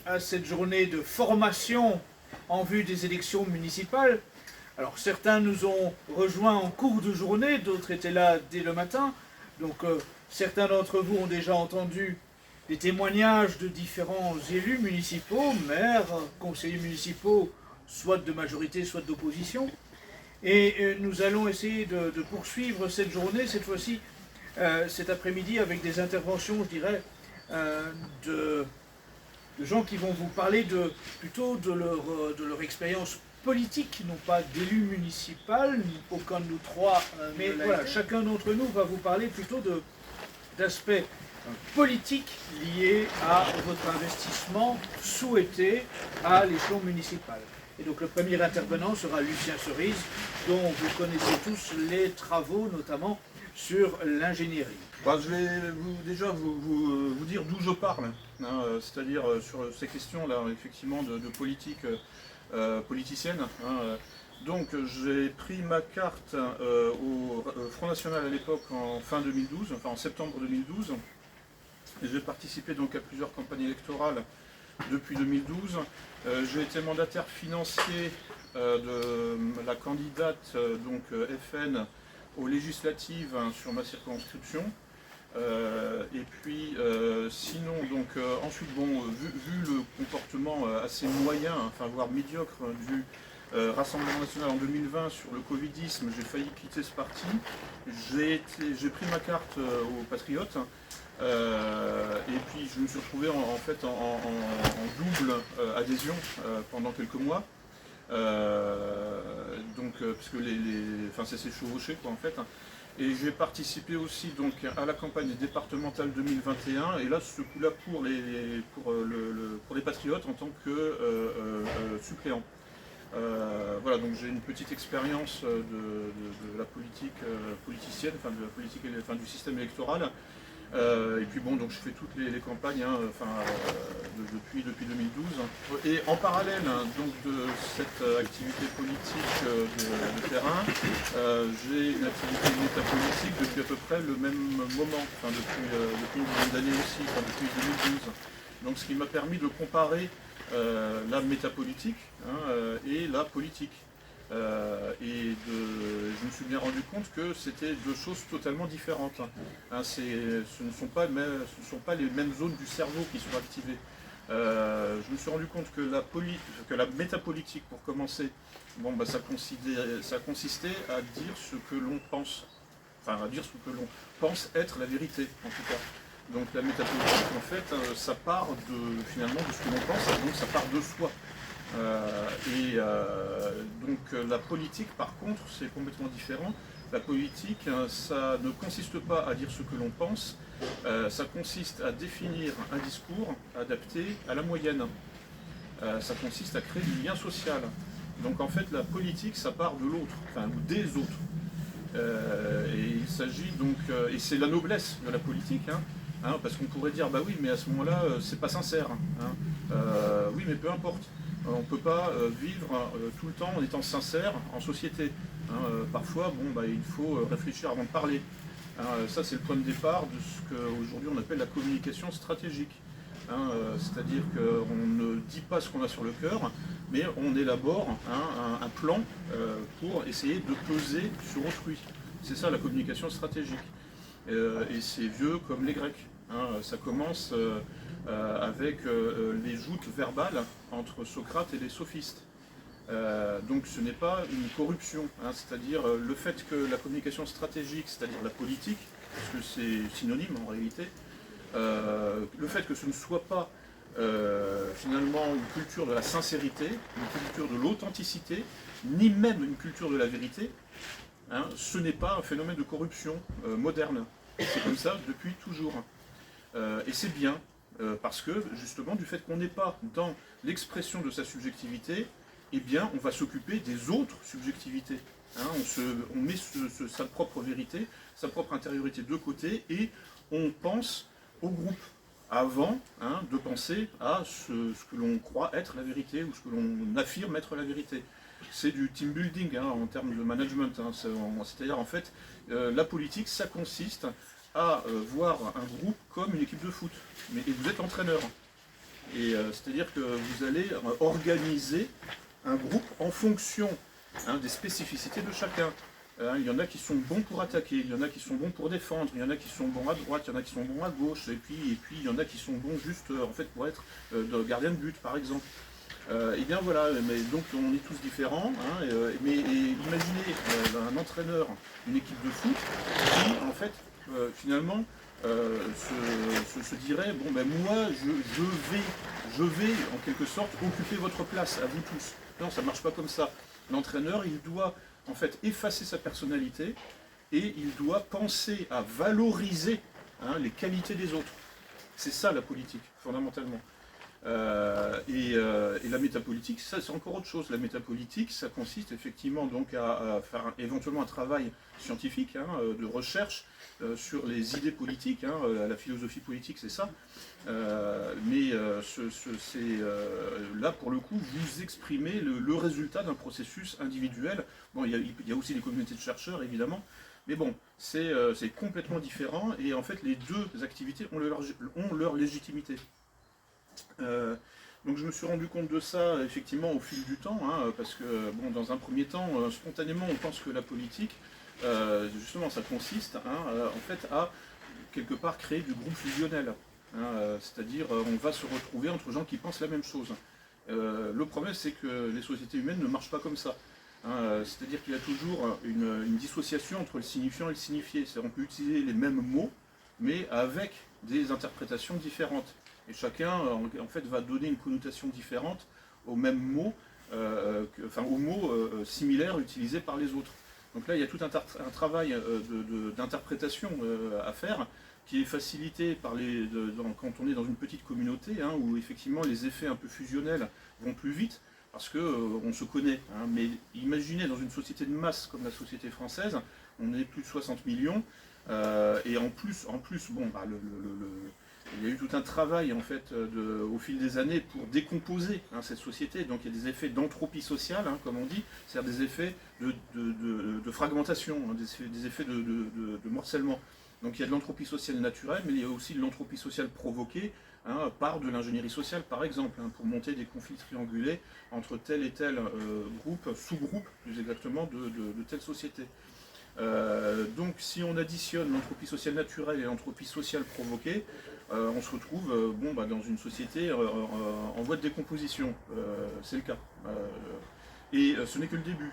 à cette journée de formation en vue des élections municipales. Alors certains nous ont rejoints en cours de journée, d'autres étaient là dès le matin. Donc certains d'entre vous ont déjà entendu des témoignages de différents élus municipaux, maires, conseillers municipaux, soit de majorité, soit d'opposition. Et nous allons essayer de poursuivre cette journée, cette fois-ci, cet après-midi, avec des interventions, je dirais, de gens qui vont vous parler plutôt de leur expérience politique, non pas d'élu municipal, aucun de nous trois, mais voilà, chacun d'entre nous va vous parler plutôt d'aspects politiques liés à votre investissement souhaité à l'échelon municipal. Et donc le premier intervenant sera Lucien Cerise, dont vous connaissez tous les travaux, notamment sur l'ingénierie. Je vais déjà vous dire d'où je parle, hein, c'est-à-dire sur ces questions-là, effectivement, de politique politicienne. Hein. Donc j'ai pris ma carte au Front National à l'époque en fin 2012, enfin en septembre 2012, et j'ai participé donc à plusieurs campagnes électorales depuis 2012. J'ai été mandataire financier de la candidate donc FN aux législatives sur ma circonscription. Et puis sinon donc ensuite bon vu le comportement assez moyen, enfin voire médiocre du Rassemblement National en 2020 sur le Covidisme, j'ai failli quitter ce parti. J'ai pris ma carte aux Patriotes et puis je me suis retrouvé en fait en double adhésion pendant quelques mois. Donc parce que enfin ça s'est chevauché quoi en fait. Et j'ai participé aussi donc à la campagne départementale 2021 et là ce coup-là pour les Patriotes en tant que suppléant. Voilà, donc j'ai une petite expérience de la politique politicienne, enfin de la politique, enfin du système électoral. Et puis bon, donc je fais toutes les campagnes hein, depuis 2012. Et en parallèle hein, donc de cette activité politique de terrain, j'ai une activité métapolitique depuis à peu près le même moment, enfin depuis une dizaine d'années aussi, enfin depuis 2012. Donc ce qui m'a permis de comparer la métapolitique hein, et la politique. Je me suis bien rendu compte que c'était deux choses totalement différentes. Hein, ce ne sont pas les mêmes zones du cerveau qui sont activées. Je me suis rendu compte que la métapolitique, pour commencer, bon, bah, ça consistait à dire ce que l'on pense, enfin à dire ce que l'on pense être la vérité, en tout cas. Donc la métapolitique, en fait, ça part finalement de ce que l'on pense, donc ça part de soi. Donc la politique, par contre, c'est complètement différent. La politique, ça ne consiste pas à dire ce que l'on pense, ça consiste à définir un discours adapté à la moyenne. Ça consiste à créer du lien social. Donc en fait, la politique, ça part de l'autre, enfin, ou des autres. Et il s'agit donc, et c'est la noblesse de la politique, hein, parce qu'on pourrait dire, bah oui, mais à ce moment-là, c'est pas sincère. Hein. Oui, mais peu importe. On ne peut pas vivre tout le temps en étant sincère en société. Hein. Parfois, bon, bah, il faut réfléchir avant de parler. Hein. Ça, c'est le point de départ de ce qu'aujourd'hui on appelle la communication stratégique. Hein. C'est-à-dire qu'on ne dit pas ce qu'on a sur le cœur, mais on élabore hein, un plan pour essayer de peser sur autrui. C'est ça la communication stratégique. Et c'est vieux comme les Grecs. Hein. Ça commence avec les joutes verbales entre Socrate et les sophistes. Donc ce n'est pas une corruption, hein, c'est-à-dire le fait que la communication stratégique, c'est-à-dire la politique, parce que c'est synonyme en réalité, le fait que ce ne soit pas finalement une culture de la sincérité, une culture de l'authenticité, ni même une culture de la vérité, hein, ce n'est pas un phénomène de corruption moderne. C'est comme ça depuis toujours. Et c'est bien. Parce que, justement, du fait qu'on n'est pas dans l'expression de sa subjectivité, eh bien, on va s'occuper des autres subjectivités. Hein, on met sa propre vérité, sa propre intériorité de côté, et on pense au groupe, avant hein, de penser à ce que l'on croit être la vérité, ou ce que l'on affirme être la vérité. C'est du team building hein, en termes de management. Hein, c'est-à-dire, en fait, la politique, ça consiste à voir un groupe comme une équipe de foot. Et vous êtes entraîneur. Et c'est-à-dire que vous allez organiser un groupe en fonction des spécificités de chacun. Il y en a qui sont bons pour attaquer, il y en a qui sont bons pour défendre, il y en a qui sont bons à droite, il y en a qui sont bons à gauche, et puis il y en a qui sont bons juste en fait pour être gardien de but par exemple. Et bien voilà, mais donc on est tous différents, mais imaginez un entraîneur, une équipe de foot qui en fait finalement se dirait bon ben moi je vais en quelque sorte occuper votre place à vous tous. Non, ça ne marche pas comme ça. L'entraîneur, il doit en fait effacer sa personnalité et il doit penser à valoriser les qualités des autres. C'est ça la politique, fondamentalement. Et la métapolitique, ça c'est encore autre chose. La métapolitique, ça consiste effectivement donc à faire éventuellement un travail scientifique, de recherche sur les idées politiques. La philosophie politique, c'est ça. Mais là, pour le coup, vous exprimez le résultat d'un processus individuel. Bon, il y a aussi des communautés de chercheurs, évidemment. Mais bon, c'est complètement différent. Et en fait, les deux activités ont leur légitimité. Donc je me suis rendu compte de ça effectivement au fil du temps, parce que bon, dans un premier temps, spontanément, on pense que la politique, justement, ça consiste en fait à quelque part créer du groupe fusionnel. C'est-à-dire on va se retrouver entre gens qui pensent la même chose. Le problème, c'est que les sociétés humaines ne marchent pas comme ça. C'est-à-dire qu'il y a toujours une dissociation entre le signifiant et le signifié. C'est-à-dire on peut utiliser les mêmes mots, mais avec des interprétations différentes. Et chacun, en fait, va donner une connotation différente aux mêmes mots, aux mots similaires utilisés par les autres. Donc là, il y a tout un travail d'interprétation à faire, qui est facilité par quand on est dans une petite communauté, où effectivement les effets un peu fusionnels vont plus vite, parce qu'on se connaît. Mais imaginez dans une société de masse comme la société française, on est plus de 60 millions, et en plus bon, il y a eu tout un travail en fait au fil des années pour décomposer cette société. Donc il y a des effets d'entropie sociale, comme on dit, c'est-à-dire des effets de fragmentation, des effets de morcellement. Donc il y a de l'entropie sociale naturelle, mais il y a aussi de l'entropie sociale provoquée par de l'ingénierie sociale, par exemple, pour monter des conflits triangulés entre tel et tel groupe, sous-groupe plus exactement, de telle société. Donc si on additionne l'entropie sociale naturelle et l'entropie sociale provoquée, on se retrouve dans une société en voie de décomposition. C'est le cas. Et ce n'est que le début.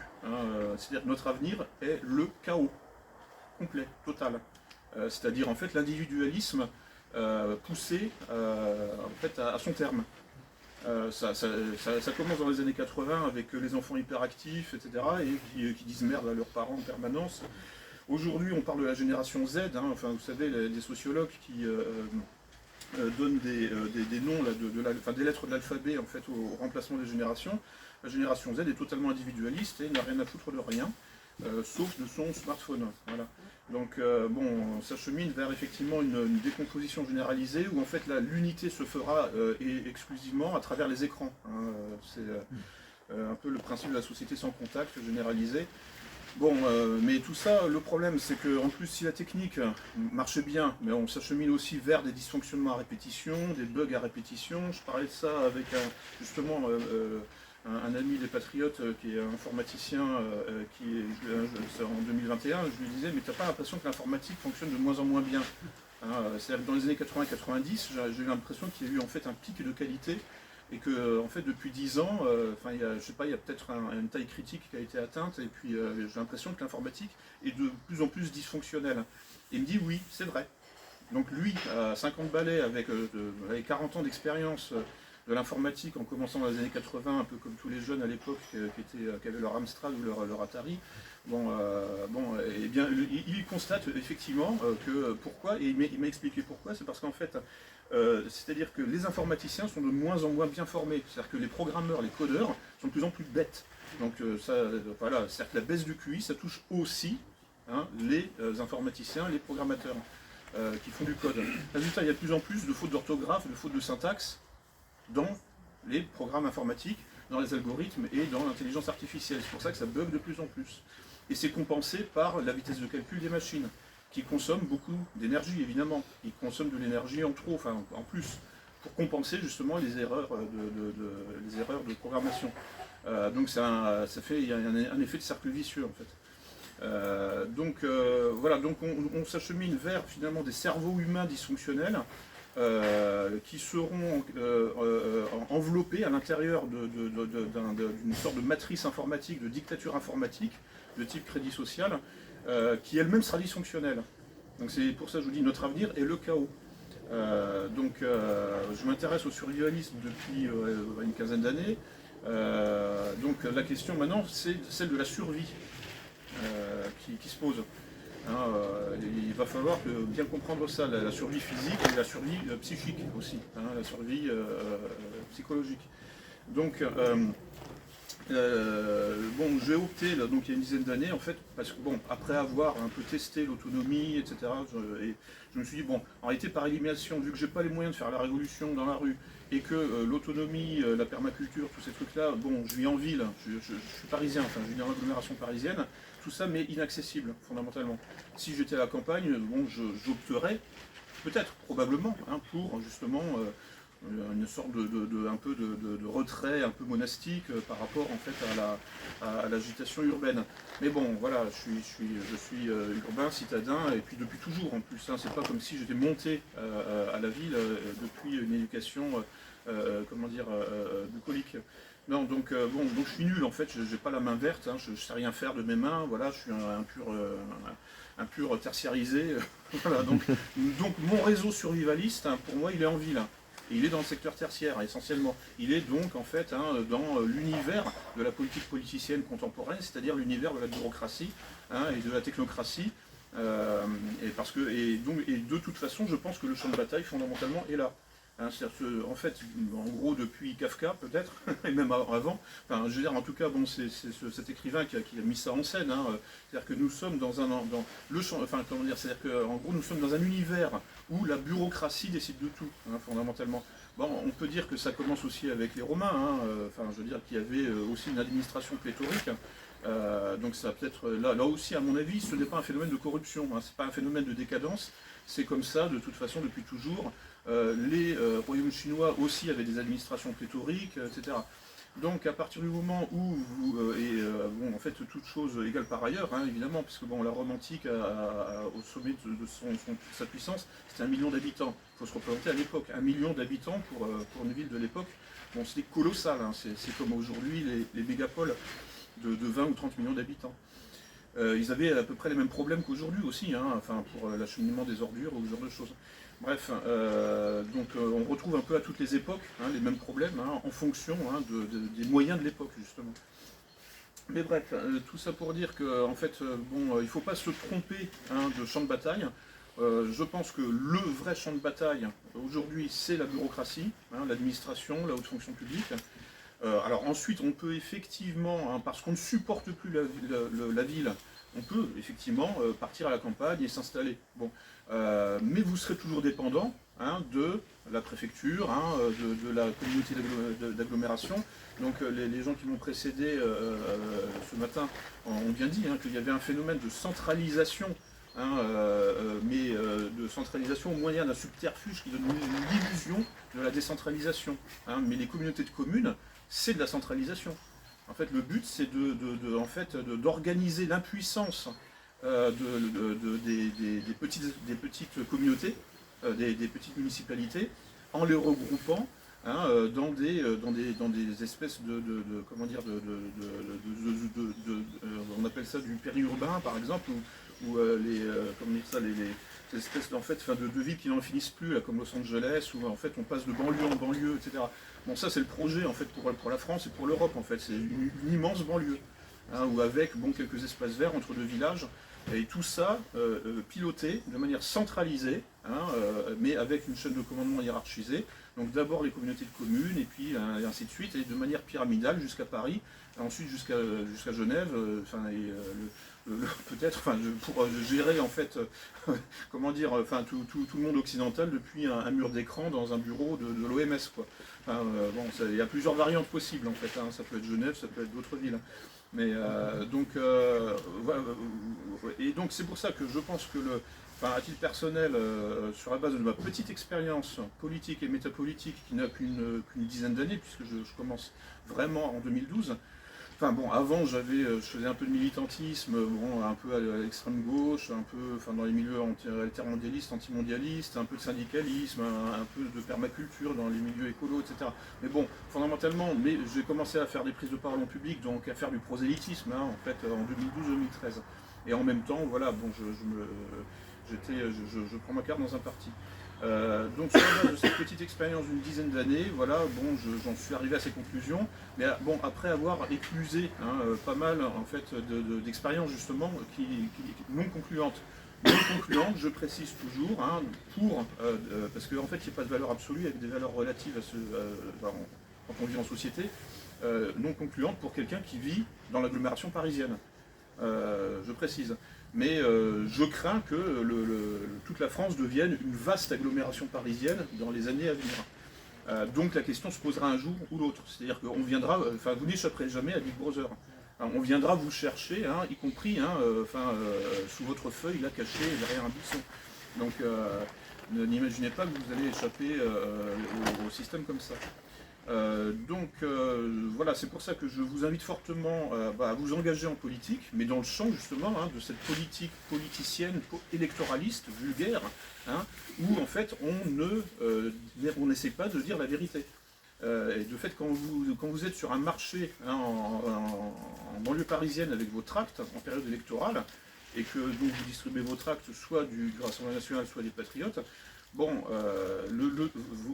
C'est-à-dire que notre avenir est le chaos complet, total. C'est-à-dire en fait l'individualisme poussé en fait, à son terme. Ça commence dans les années 80 avec les enfants hyperactifs, etc., et qui disent merde à leurs parents en permanence. Aujourd'hui, on parle de la génération Z, enfin, vous savez, des sociologues qui donnent des noms, des lettres de l'alphabet en fait, au remplacement des générations. La génération Z est totalement individualiste et n'a rien à foutre de rien, sauf de son smartphone. Voilà. Donc on s'achemine vers effectivement une décomposition généralisée où en fait l'unité se fera exclusivement à travers les écrans. C'est un peu le principe de la société sans contact généralisée. Bon, mais tout ça, le problème c'est que en plus si la technique marche bien, mais on s'achemine aussi vers des dysfonctionnements à répétition, des bugs à répétition. Je parlais de ça avec justement un ami des Patriotes qui est informaticien en 2021, je lui disais mais t'as pas l'impression que l'informatique fonctionne de moins en moins bien, c'est-à-dire que dans les années 80-90 j'ai eu l'impression qu'il y a eu en fait un pic de qualité et que en fait depuis 10 ans, il y a, je sais pas, il y a peut-être une taille critique qui a été atteinte et puis j'ai l'impression que l'informatique est de plus en plus dysfonctionnelle. Et il me dit oui, c'est vrai. Donc lui, à 50 balais avec 40 ans d'expérience de l'informatique en commençant dans les années 80, un peu comme tous les jeunes à l'époque qui avaient leur Amstrad ou leur Atari, eh bien, il constate effectivement que pourquoi, et il m'a expliqué pourquoi, c'est parce qu'en fait, c'est-à-dire que les informaticiens sont de moins en moins bien formés, c'est-à-dire que les programmeurs, les codeurs sont de plus en plus bêtes. Donc voilà, c'est-à-dire que la baisse du QI, ça touche aussi les informaticiens, les programmateurs qui font du code. Résultat, il y a de plus en plus de fautes d'orthographe, de fautes de syntaxe dans les programmes informatiques, dans les algorithmes et dans l'intelligence artificielle. C'est pour ça que ça bug de plus en plus. Et c'est compensé par la vitesse de calcul des machines, qui consomment beaucoup d'énergie, évidemment. Ils consomment de l'énergie en trop, enfin en plus, pour compenser justement les erreurs de programmation. Donc ça fait il y a un effet de cercle vicieux en fait. Voilà, donc on s'achemine vers finalement des cerveaux humains dysfonctionnels qui seront enveloppés à l'intérieur d'une sorte de matrice informatique, de dictature informatique de type crédit social, qui elle-même sera dysfonctionnelle. Donc c'est pour ça que je vous dis notre avenir est le chaos. Je m'intéresse au survivalisme depuis une quinzaine d'années. Donc la question maintenant c'est celle de la survie qui se pose. Il va falloir bien comprendre ça, la survie physique et la survie psychique aussi, la survie psychologique. Donc j'ai opté là, donc il y a une dizaine d'années en fait, parce que après avoir un peu testé l'autonomie, etc., je me suis dit en réalité par élimination, vu que j'ai pas les moyens de faire la révolution dans la rue, et que l'autonomie, la permaculture, tous ces trucs-là, je vis en ville, je suis parisien, enfin je vis dans l'agglomération parisienne, tout ça m'est inaccessible fondamentalement. Si j'étais à la campagne, j'opterais peut-être, probablement, pour justement une sorte un peu de retrait un peu monastique par rapport en fait à l'agitation urbaine. Mais voilà, je suis urbain, citadin, et puis depuis toujours en plus. C'est pas comme si j'étais monté à la ville depuis une éducation, bucolique. Non, donc je suis nul en fait, je n'ai pas la main verte, je ne sais rien faire de mes mains, voilà, je suis un pur tertiarisé. Voilà, donc mon réseau survivaliste, pour moi, il est en ville. Et il est dans le secteur tertiaire, essentiellement. Il est donc, en fait, dans l'univers de la politique politicienne contemporaine, c'est-à-dire l'univers de la bureaucratie et de la technocratie. Et de toute façon, je pense que le champ de bataille, fondamentalement, est là. En fait, en gros, depuis Kafka, peut-être, et même avant, je veux dire, en tout cas, c'est cet écrivain qui a mis ça en scène. C'est-à-dire que nous sommes dans c'est-à-dire qu'en gros, nous sommes dans un univers où la bureaucratie décide de tout, fondamentalement. On peut dire que ça commence aussi avec les Romains, je veux dire qu'il y avait aussi une administration pléthorique. Donc ça peut-être là aussi, à mon avis, ce n'est pas un phénomène de corruption, c'est pas un phénomène de décadence, c'est comme ça de toute façon depuis toujours. Les royaumes chinois aussi avaient des administrations pléthoriques, etc. Donc à partir du moment où en fait toute chose égale par ailleurs, évidemment, puisque la Rome antique au sommet de sa puissance, c'était 1 million d'habitants. Il faut se représenter à l'époque, 1 million d'habitants pour une ville de l'époque, c'était colossal, c'est comme aujourd'hui les mégapoles de 20 ou 30 millions d'habitants. Ils avaient à peu près les mêmes problèmes qu'aujourd'hui aussi, pour l'acheminement des ordures ou ce genre de choses. Bref, on retrouve un peu à toutes les époques les mêmes problèmes en fonction des moyens de l'époque justement. Mais bref, tout ça pour dire que en fait, il ne faut pas se tromper de champ de bataille. Je pense que le vrai champ de bataille aujourd'hui, c'est la bureaucratie, l'administration, la haute fonction publique. Alors ensuite, on peut effectivement, parce qu'on ne supporte plus la ville, on peut effectivement partir à la campagne et s'installer. Mais vous serez toujours dépendant de la préfecture, de la communauté d'agglomération. Donc les gens qui m'ont précédé ce matin ont bien dit qu'il y avait un phénomène de centralisation, mais de centralisation au moyen d'un subterfuge qui donne une illusion de la décentralisation. Mais les communautés de communes, c'est de la centralisation. En fait, le but, c'est d'organiser l'impuissance des petites communautés, des petites municipalités, en les regroupant dans des espèces on appelle ça du périurbain, par exemple, ou ces espèces de villes qui n'en finissent plus, là, comme Los Angeles, où en fait on passe de banlieue en banlieue, etc. Ça c'est le projet en fait pour la France et pour l'Europe en fait, c'est une immense banlieue, où avec quelques espaces verts entre deux villages, et tout ça piloté de manière centralisée, mais avec une chaîne de commandement hiérarchisée. Donc d'abord les communautés de communes, et puis et ainsi de suite, et de manière pyramidale jusqu'à Paris, ensuite jusqu'à Genève, peut-être, pour gérer en fait, comment dire, tout le monde occidental depuis un mur d'écran dans un bureau de l'OMS, quoi. Il y a plusieurs variantes possibles en fait, ça peut être Genève, ça peut être d'autres villes. Mais donc c'est pour ça que je pense que enfin, à titre personnel, sur la base de ma petite expérience politique et métapolitique qui n'a qu'une dizaine d'années, puisque je commence vraiment en 2012. Enfin bon, avant je faisais un peu de militantisme, bon, un peu à l'extrême gauche, un peu enfin, dans les milieux altermondialistes, antimondialistes, un peu de syndicalisme, un peu de permaculture dans les milieux écolos, etc. Mais bon, fondamentalement, j'ai commencé à faire des prises de parole en public, donc à faire du prosélytisme, hein, en fait, en 2012-2013. Et en même temps, voilà, bon, je prends ma carte dans un parti. Donc sur la base de cette petite expérience d'une dizaine d'années, voilà, bon, j'en suis arrivé à ces conclusions, mais bon, après avoir éclusé pas mal en fait d'expériences justement non concluantes. Non concluantes, je précise toujours, parce qu'en fait il n'y a pas de valeur absolue, il y a des valeurs relatives quand on vit en société, non concluantes pour quelqu'un qui vit dans l'agglomération parisienne. Je précise. Mais je crains que toute la France devienne une vaste agglomération parisienne dans les années à venir. Donc la question se posera un jour ou l'autre. C'est-à-dire qu'on viendra, enfin vous n'échapperez jamais à Big Brother. On viendra vous chercher, y compris sous votre feuille, là caché derrière un buisson. Donc n'imaginez pas que vous allez échapper au système comme ça. Voilà, c'est pour ça que je vous invite fortement à vous engager en politique, mais dans le champ justement de cette politique politicienne, électoraliste, vulgaire, où en fait on n'essaie pas de dire la vérité. Et de fait, quand vous êtes sur un marché en banlieue parisienne avec vos tracts en période électorale, et que donc, vous distribuez vos tracts soit du Rassemblement National, soit des Patriotes, bon,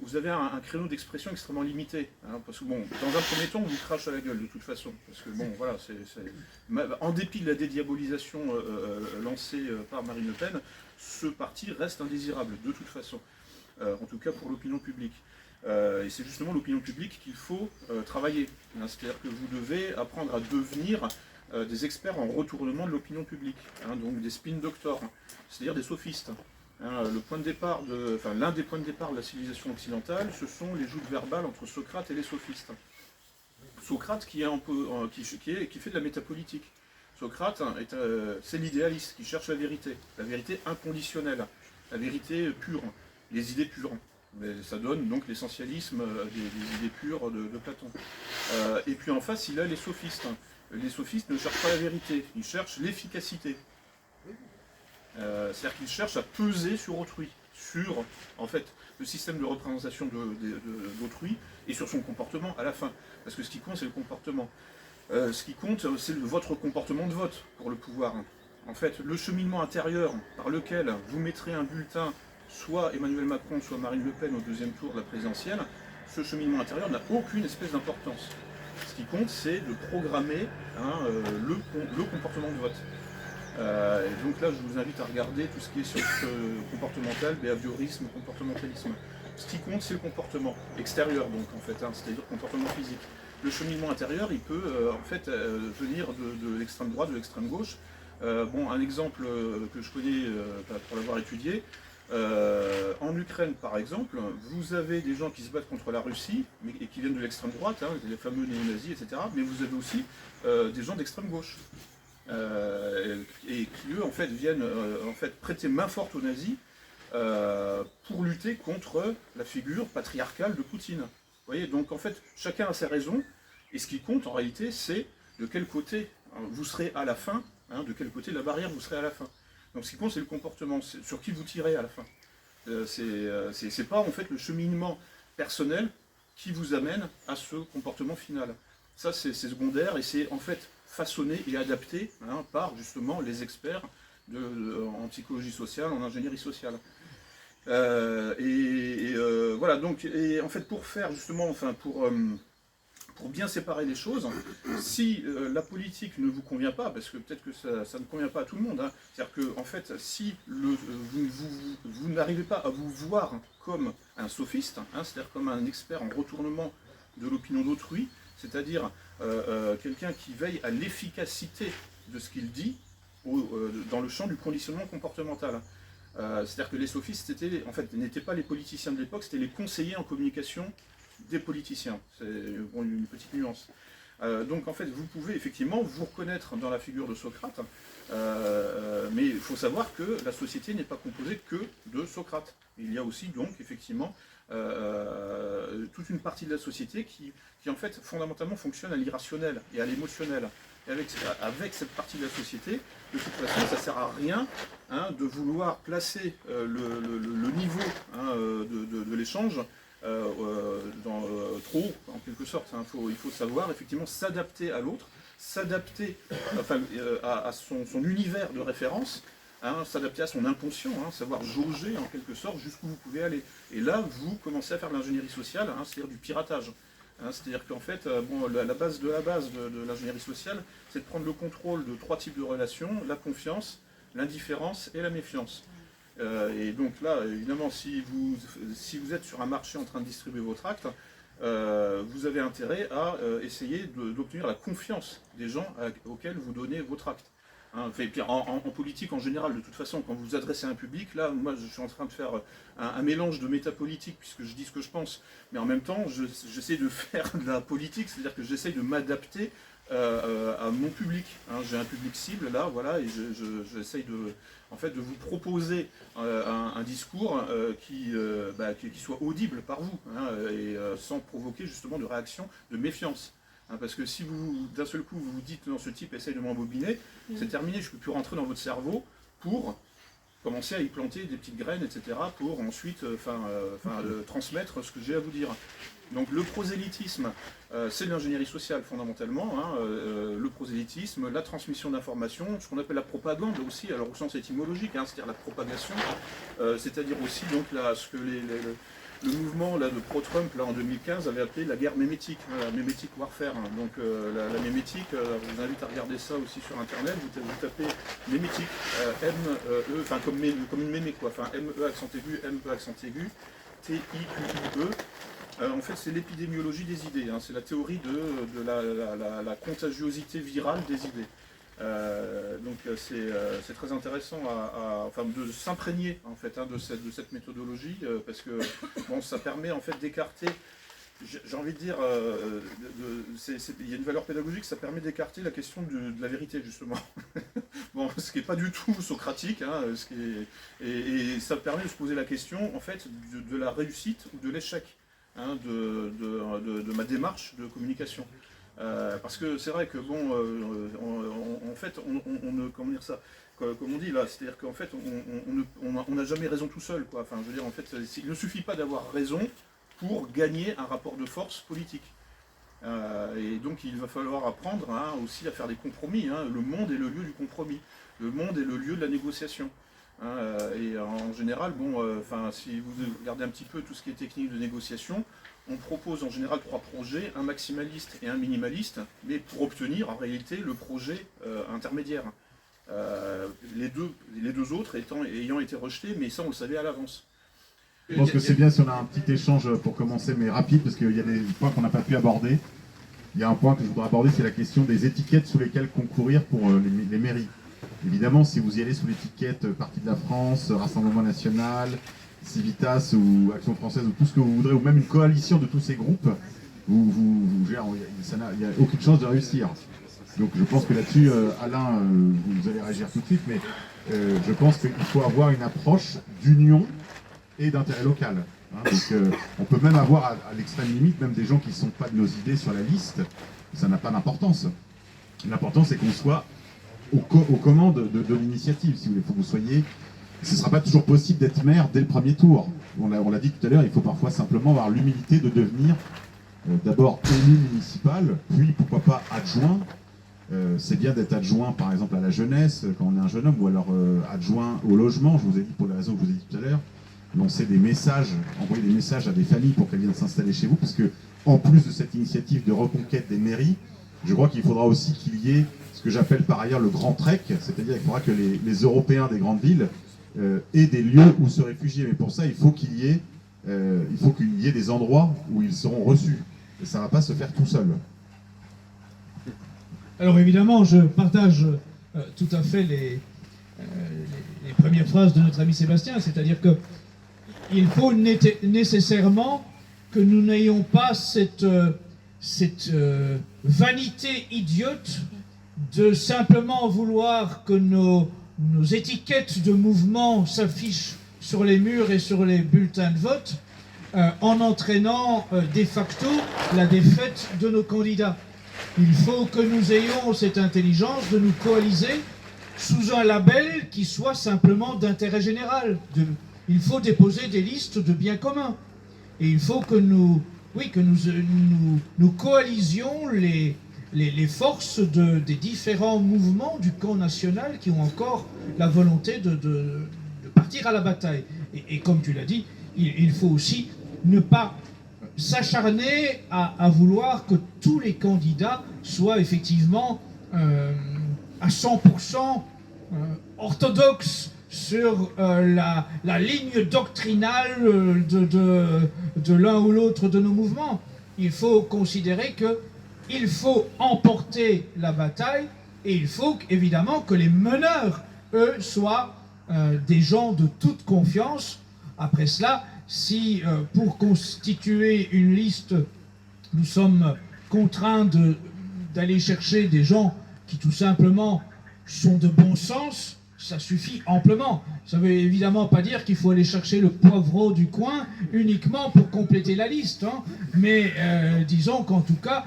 vous avez un créneau d'expression extrêmement limité, parce que bon, dans un premier temps, on vous crache à la gueule de toute façon, parce que bon, voilà, en dépit de la dédiabolisation lancée par Marine Le Pen, ce parti reste indésirable de toute façon, en tout cas pour l'opinion publique. Et c'est justement l'opinion publique qu'il faut travailler, c'est-à-dire que vous devez apprendre à devenir des experts en retournement de l'opinion publique, donc des spin doctors, c'est-à-dire des sophistes. L'un des points de départ de la civilisation occidentale, ce sont les joutes verbales entre Socrate et les sophistes. Socrate qui fait de la métapolitique. Socrate, c'est l'idéaliste qui cherche la vérité inconditionnelle, la vérité pure, les idées pures. Mais ça donne donc l'essentialisme des idées pures de Platon. Et puis en face, il a les sophistes. Les sophistes ne cherchent pas la vérité, ils cherchent l'efficacité. C'est-à-dire qu'ils cherchent à peser sur autrui, sur en fait le système de représentation d'autrui et sur son comportement à la fin. Parce que ce qui compte, c'est le comportement. Ce qui compte, c'est votre comportement de vote pour le pouvoir. En fait, le cheminement intérieur par lequel vous mettrez un bulletin, soit Emmanuel Macron, soit Marine Le Pen au deuxième tour de la présidentielle, ce cheminement intérieur n'a aucune espèce d'importance. Ce qui compte, c'est de programmer le comportement de vote. Et donc là, je vous invite à regarder tout ce qui est sur comportemental, behaviorisme, comportementalisme. Ce qui compte, c'est le comportement extérieur, donc en fait, c'est-à-dire comportement physique. Le cheminement intérieur, il peut venir de l'extrême droite, de l'extrême gauche. Un exemple que je connais pour l'avoir étudié, en Ukraine par exemple, vous avez des gens qui se battent contre la Russie, et qui viennent de l'extrême droite, les fameux néo-nazis, etc. Mais vous avez aussi des gens d'extrême gauche. Et qui eux en fait viennent prêter main forte aux nazis pour lutter contre la figure patriarcale de Poutine. Vous voyez, donc en fait chacun a ses raisons, et ce qui compte en réalité c'est de quel côté vous serez à la fin, de quel côté de la barrière vous serez à la fin. Donc ce qui compte c'est le comportement, c'est sur qui vous tirez à la fin. C'est pas en fait le cheminement personnel qui vous amène à ce comportement final. Ça c'est secondaire, et c'est en fait façonné et adapté par justement les experts en psychologie sociale, en ingénierie sociale. Voilà, donc, et en fait pour faire justement, pour bien séparer les choses, si la politique ne vous convient pas, parce que peut-être que ça ne convient pas à tout le monde, c'est-à-dire que en fait, si vous n'arrivez pas à vous voir comme un sophiste, c'est-à-dire comme un expert en retournement de l'opinion d'autrui, c'est-à-dire quelqu'un qui veille à l'efficacité de ce qu'il dit dans le champ du conditionnement comportemental. C'est-à-dire que les sophistes n'étaient pas les politiciens de l'époque, c'était les conseillers en communication des politiciens. C'est une petite nuance. Donc en fait, vous pouvez effectivement vous reconnaître dans la figure de Socrate, mais il faut savoir que la société n'est pas composée que de Socrate. Il y a aussi donc effectivement toute une partie de la société qui en fait fondamentalement fonctionne à l'irrationnel et à l'émotionnel. Et avec cette partie de la société, de toute façon, ça ne sert à rien de vouloir placer le niveau de l'échange trop haut, en quelque sorte. Il faut savoir effectivement s'adapter à l'autre, s'adapter à son univers de référence, s'adapter à son inconscient, savoir jauger en quelque sorte jusqu'où vous pouvez aller. Et là, vous commencez à faire de l'ingénierie sociale, c'est-à-dire du piratage. C'est-à-dire qu'en fait, la base de l'ingénierie sociale, c'est de prendre le contrôle de 3 types de relations, la confiance, l'indifférence et la méfiance. Et donc là, évidemment, si vous êtes sur un marché en train de distribuer votre acte, vous avez intérêt à essayer d'obtenir la confiance des gens auxquels vous donnez votre acte. En politique en général, de toute façon, quand vous vous adressez à un public, là, moi je suis en train de faire un mélange de métapolitique, puisque je dis ce que je pense, mais en même temps, j'essaie de faire de la politique, c'est-à-dire que j'essaie de m'adapter à mon public. J'ai un public cible, là, voilà, et j'essaie de vous proposer un discours qui soit audible par vous, et sans provoquer justement de réaction de méfiance. Parce que si vous, d'un seul coup, vous vous dites non, ce type essaye de m'embobiner, c'est terminé, je ne peux plus rentrer dans votre cerveau pour commencer à y planter des petites graines, etc., pour ensuite transmettre ce que j'ai à vous dire. Donc le prosélytisme, c'est de l'ingénierie sociale fondamentalement, le prosélytisme, la transmission d'informations, ce qu'on appelle la propagande aussi, alors au sens étymologique, c'est-à-dire la propagation, c'est-à-dire aussi donc, ce que le mouvement là, de pro-Trump en 2015 avait appelé la guerre mémétique, la mémétique warfare. Donc la mémétique, je vous invite à regarder ça aussi sur internet, vous tapez mémétique, comme une mémé quoi, M-E accent aigu, M-E accent aigu, T-I-Q-U-E. En fait c'est l'épidémiologie des idées, c'est la théorie de la contagiosité virale des idées. Donc c'est très intéressant de s'imprégner en fait de cette méthodologie parce que ça permet en fait d'écarter, j'ai envie de dire, il y a une valeur pédagogique, ça permet d'écarter la question de la vérité justement. Ce qui n'est pas du tout socratique, et ça permet de se poser la question en fait de la réussite ou de l'échec de ma démarche de communication. Parce que c'est vrai que en fait, comment dire ça, comme on dit là, c'est-à-dire qu'en fait, on n'a jamais raison tout seul, quoi. Enfin, je veux dire, en fait, il ne suffit pas d'avoir raison pour gagner un rapport de force politique. Et donc, il va falloir apprendre aussi à faire des compromis. Le monde est le lieu du compromis. Le monde est le lieu de la négociation. Et en général, si vous regardez un petit peu tout ce qui est technique de négociation, on propose en général 3 projets, un maximaliste et un minimaliste, mais pour obtenir en réalité le projet intermédiaire. Les deux autres ayant été rejetés, mais ça on le savait à l'avance. Je pense que c'est bien si on a un petit échange pour commencer, mais rapide, parce qu'il y a des points qu'on n'a pas pu aborder. Il y a un point que je voudrais aborder, c'est la question des étiquettes sous lesquelles concourir pour les mairies. Évidemment, si vous y allez sous l'étiquette Parti de la France, Rassemblement National, Civitas ou Action Française ou tout ce que vous voudrez, ou même une coalition de tous ces groupes, il n'y a aucune chance de réussir. Donc je pense que là-dessus, Alain, vous allez réagir tout de suite, mais je pense qu'il faut avoir une approche d'union et d'intérêt local. Donc on peut même avoir à l'extrême limite même des gens qui ne sont pas de nos idées sur la liste, ça n'a pas d'importance. L'important c'est qu'on soit aux commandes de l'initiative, si vous voulez. Il faut que vous soyez. Ce ne sera pas toujours possible d'être maire dès le premier tour. On l'a dit tout à l'heure, il faut parfois simplement avoir l'humilité de devenir d'abord élu municipal, puis pourquoi pas adjoint. C'est bien d'être adjoint par exemple à la jeunesse quand on est un jeune homme, ou alors adjoint au logement, je vous ai dit pour les raisons que je vous ai dit tout à l'heure, lancer des messages, envoyer des messages à des familles pour qu'elles viennent s'installer chez vous, parce que en plus de cette initiative de reconquête des mairies, je crois qu'il faudra aussi qu'il y ait ce que j'appelle par ailleurs le grand trek, c'est-à-dire qu'il faudra que les Européens des grandes villes aient des lieux où se réfugier. Mais pour ça, il faut qu'il y ait des endroits où ils seront reçus. Et ça ne va pas se faire tout seul. Alors évidemment, je partage tout à fait les premières phrases de notre ami Sébastien, c'est-à-dire qu'il faut nécessairement que nous n'ayons pas cette cette vanité idiote de simplement vouloir que nos étiquettes de mouvement s'affichent sur les murs et sur les bulletins de vote, en entraînant de facto la défaite de nos candidats. Il faut que nous ayons cette intelligence de nous coaliser sous un label qui soit simplement d'intérêt général. Il faut déposer des listes de biens communs. Et il faut que nous coalisions les forces des différents mouvements du camp national qui ont encore la volonté de partir à la bataille. Et comme tu l'as dit, il faut aussi ne pas s'acharner à vouloir que tous les candidats soient effectivement à 100% orthodoxes sur la ligne doctrinale de l'un ou l'autre de nos mouvements. Il faut considérer qu'il faut emporter la bataille et il faut évidemment que les meneurs, eux, soient des gens de toute confiance. Après cela, si pour constituer une liste, nous sommes contraints d'aller chercher des gens qui tout simplement sont de bon sens, ça suffit amplement. Ça ne veut évidemment pas dire qu'il faut aller chercher le poivreau du coin uniquement pour compléter la liste, hein. Mais disons qu'en tout cas,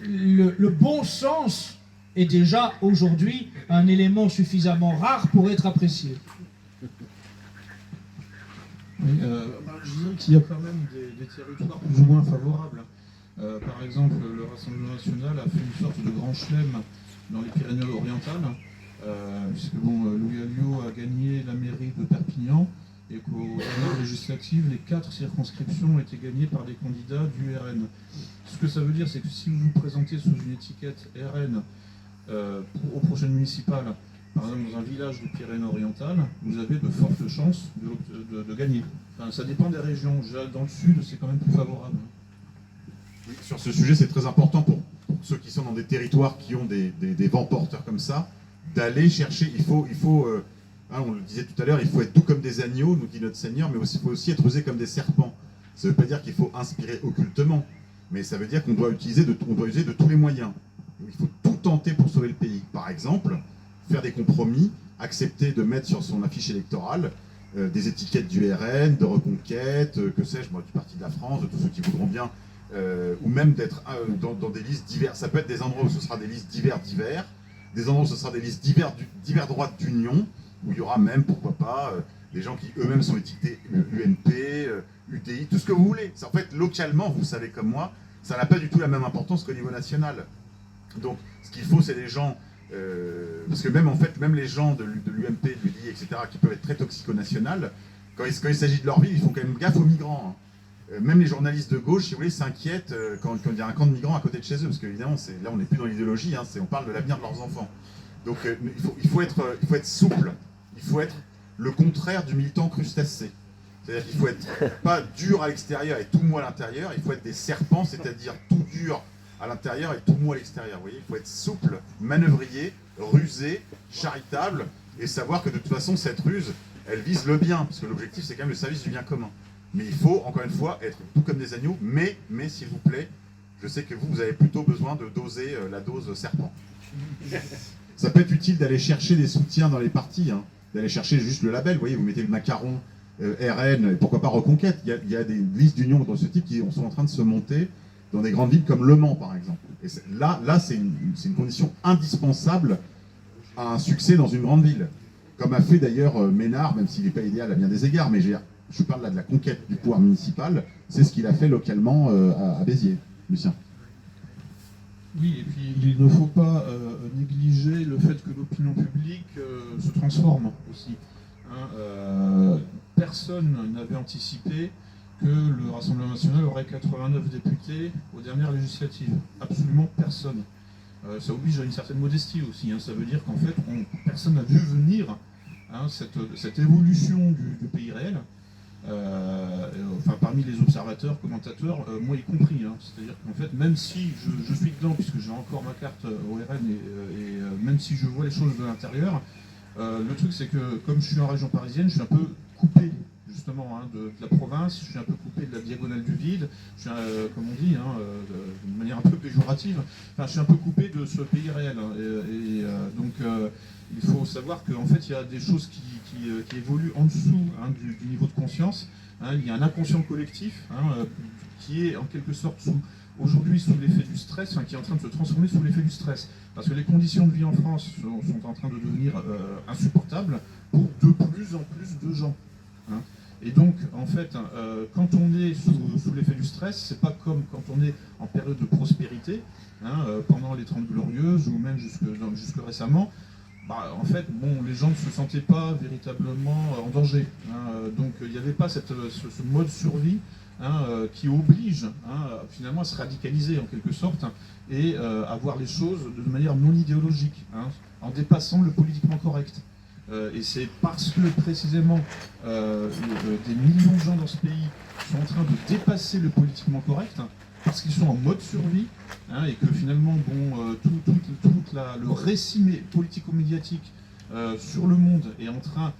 le bon sens est déjà aujourd'hui un élément suffisamment rare pour être apprécié. Oui, je dirais qu'il y a quand même des territoires plus ou moins favorables. Par exemple, le Rassemblement national a fait une sorte de grand chelem dans les Pyrénées-Orientales, puisque Louis Alliot a gagné la mairie de Perpignan et qu'aux dernières législatives, les 4 circonscriptions ont été gagnées par des candidats du RN. Ce que ça veut dire, c'est que si vous vous présentez sous une étiquette RN aux prochaines municipales, par exemple dans un village de Pyrénées-Orientales, vous avez de fortes chances de gagner. Enfin, ça dépend des régions. Dans le sud, c'est quand même plus favorable. Oui, sur ce sujet, c'est très important pour ceux qui sont dans des territoires qui ont des vents porteurs comme ça, d'aller chercher. Il faut on le disait tout à l'heure, il faut être doux comme des agneaux, nous dit notre Seigneur, mais il faut aussi être rusé comme des serpents. Ça ne veut pas dire qu'il faut inspirer occultement, mais ça veut dire qu'on doit user de tous les moyens. Il faut tout tenter pour sauver le pays. Par exemple, faire des compromis, accepter de mettre sur son affiche électorale des étiquettes du RN, de Reconquête, que sais-je, moi, du Parti de la France, de tous ceux qui voudront bien, ou même d'être dans des listes diverses. Ça peut être des endroits où ce sera des listes divers, des endroits où ce sera des listes divers droites d'union, où il y aura même, pourquoi pas, des gens qui eux-mêmes sont étiquetés UMP, UDI, tout ce que vous voulez. En fait, localement, vous savez comme moi, ça n'a pas du tout la même importance qu'au niveau national. Donc, ce qu'il faut, c'est des gens... parce que même les gens de l'UMP, de l'UDI, etc., qui peuvent être très toxiques au national, quand il s'agit de leur vie, ils font quand même gaffe aux migrants. Hein. Même les journalistes de gauche, si vous voulez, s'inquiètent quand il y a un camp de migrants à côté de chez eux, parce qu'évidemment, là, on n'est plus dans l'idéologie, hein, on parle de l'avenir de leurs enfants. Donc, il faut être souple. Il faut être le contraire du militant crustacé. C'est-à-dire qu'il faut être pas dur à l'extérieur et tout mou à l'intérieur, il faut être des serpents, c'est-à-dire tout dur à l'intérieur et tout mou à l'extérieur. Vous voyez, il faut être souple, manœuvrier, rusé, charitable, et savoir que de toute façon, cette ruse, elle vise le bien, parce que l'objectif, c'est quand même le service du bien commun. Mais il faut, encore une fois, être tout comme des agneaux, mais s'il vous plaît, je sais que vous avez plutôt besoin de doser la dose serpent. Ça peut être utile d'aller chercher des soutiens dans les partis, hein, d'aller chercher juste le label. Vous voyez, vous mettez le macaron RN, et pourquoi pas Reconquête. Il y a des listes d'union de ce type qui sont en train de se monter dans des grandes villes comme Le Mans, par exemple. Et là c'est une condition indispensable à un succès dans une grande ville. Comme a fait d'ailleurs Ménard, même s'il n'est pas idéal à bien des égards, mais je parle là de la conquête du pouvoir municipal, c'est ce qu'il a fait localement à Béziers. Lucien. Oui, et puis il ne faut pas négliger le fait que l'opinion publique se transforme aussi. Hein, personne n'avait anticipé que le Rassemblement national aurait 89 députés aux dernières législatives. Absolument personne. Ça oblige à une certaine modestie aussi. Hein. Ça veut dire qu'en fait, personne n'a vu venir cette évolution du pays réel. Enfin, parmi les observateurs, commentateurs, moi y compris. Hein. C'est-à-dire qu'en fait, même si je suis dedans, puisque j'ai encore ma carte au RN, et même si je vois les choses de l'intérieur, le truc c'est que comme je suis en région parisienne, je suis un peu coupé justement de la province, je suis un peu coupé de la diagonale du vide, je suis, comme on dit, d'une manière un peu péjorative, enfin, je suis un peu coupé de ce pays réel. Donc il faut savoir qu'en fait il y a des choses qui évoluent en dessous du niveau de conscience. Il y a un inconscient collectif qui est en quelque sorte aujourd'hui sous l'effet du stress, qui est en train de se transformer sous l'effet du stress. Parce que les conditions de vie en France sont en train de devenir insupportables pour de plus en plus de gens. Et donc, en fait, quand on est sous l'effet du stress, c'est pas comme quand on est en période de prospérité, pendant les 30 Glorieuses ou même jusque récemment. En fait, les gens ne se sentaient pas véritablement en danger. Donc, il n'y avait pas ce mode survie qui oblige finalement à se radicaliser en quelque sorte et à voir les choses de manière non idéologique, en dépassant le politiquement correct. Et c'est parce que précisément des millions de gens dans ce pays sont en train de dépasser le politiquement correct, parce qu'ils sont en mode survie, et que finalement tout le récit politico-médiatique sur le monde est en train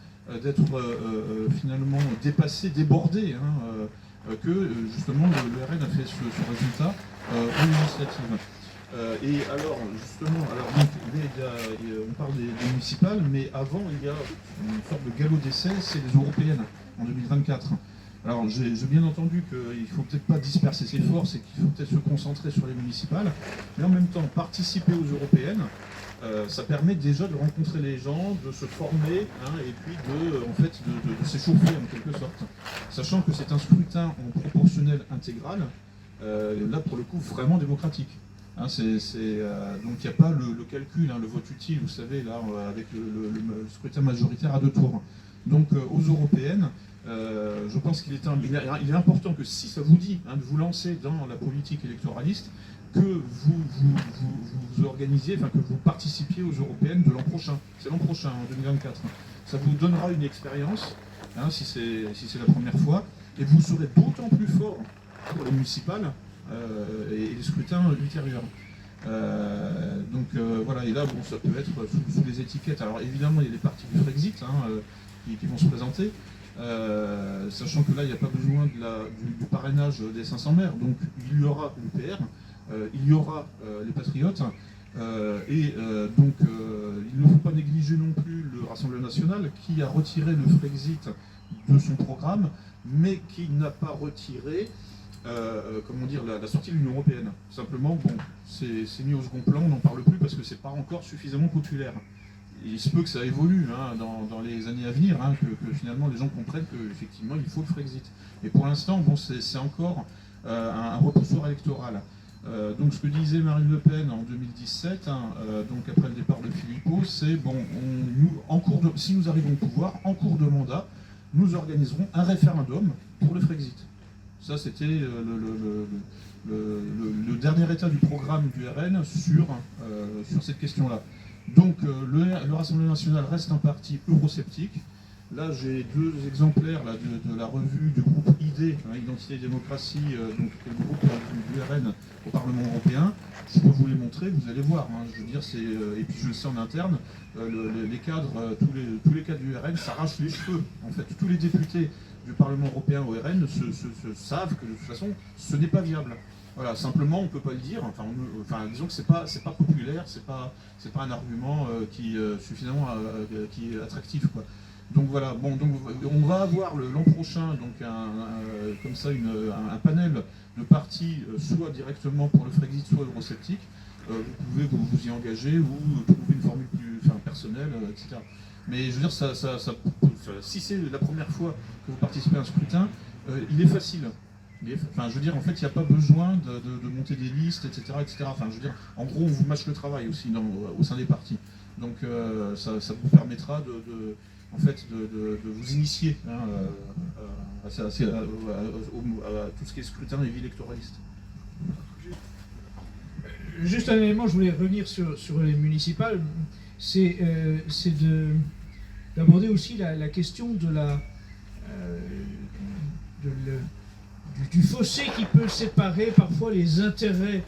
d'être finalement dépassé, débordé, que justement le RN a fait ce résultat aux législatives. Et alors, justement, on parle des municipales, mais avant, il y a une sorte de galop d'essai, c'est les européennes, en 2024. Alors, j'ai bien entendu qu'il ne faut peut-être pas disperser ses forces et qu'il faut peut-être se concentrer sur les municipales, mais en même temps, participer aux européennes, ça permet déjà de rencontrer les gens, de se former, et puis de s'échauffer en quelque sorte. Sachant que c'est un scrutin en proportionnel intégral, là pour le coup vraiment démocratique. Donc il n'y a pas le calcul, le vote utile, vous savez, là, avec le scrutin majoritaire à 2 tours. Donc aux européennes, je pense qu'il est important que si ça vous dit de vous lancer dans la politique électoraliste, que vous organisiez, que vous participiez aux européennes de l'an prochain. C'est l'an prochain, en 2024. Ça vous donnera une expérience, si c'est la première fois, et vous serez d'autant plus fort pour les municipales et les scrutins ultérieurs. Voilà, et là, ça peut être sous les étiquettes. Alors évidemment, il y a les partis du Frexit qui vont se présenter, sachant que là, il n'y a pas besoin du parrainage des 500 maires, donc il y aura l'UPR, il y aura les Patriotes, il ne faut pas négliger non plus le Rassemblement National, qui a retiré le Frexit de son programme, mais qui n'a pas retiré la sortie de l'Union Européenne. Simplement, c'est mis au second plan, on n'en parle plus parce que c'est pas encore suffisamment populaire. Et il se peut que ça évolue dans les années à venir, que finalement les gens comprennent qu'effectivement il faut le Frexit. Et pour l'instant, c'est encore un repoussoir électoral. Donc ce que disait Marine Le Pen en 2017, donc après le départ de Philippot, c'est si nous arrivons au pouvoir, en cours de mandat, nous organiserons un référendum pour le Frexit. Ça, c'était le dernier état du programme du RN sur cette question-là. Donc le Rassemblement National reste un parti eurosceptique. Là, j'ai 2 exemplaires de la revue du groupe ID, Identité et Démocratie, donc le groupe du RN au Parlement européen. Je peux vous les montrer, vous allez voir. Je veux dire, et puis je le sais en interne, les cadres, tous les cadres du RN s'arrachent les cheveux. En fait, tous les députés du Parlement européen au RN savent que de toute façon, ce n'est pas viable. Voilà, simplement, on ne peut pas le dire. Disons que c'est pas populaire, c'est pas un argument qui est attractif, quoi. Donc voilà, on va avoir l'an prochain un panel de partis, soit directement pour le Frexit, soit eurosceptique. Vous pouvez vous y engager ou trouver une formule plus personnelle, etc. Mais je veux dire, si c'est la première fois que vous participez à un scrutin, il est facile. Je veux dire, en fait, il n'y a pas besoin de monter des listes, etc., etc. Je veux dire, en gros, on vous mâche le travail aussi au sein des partis. Donc ça vous permettra de vous initier à tout ce qui est scrutin et vie électoraliste. Juste un élément, je voulais revenir sur les municipales, c'est d'aborder aussi la question du fossé qui peut séparer parfois les intérêts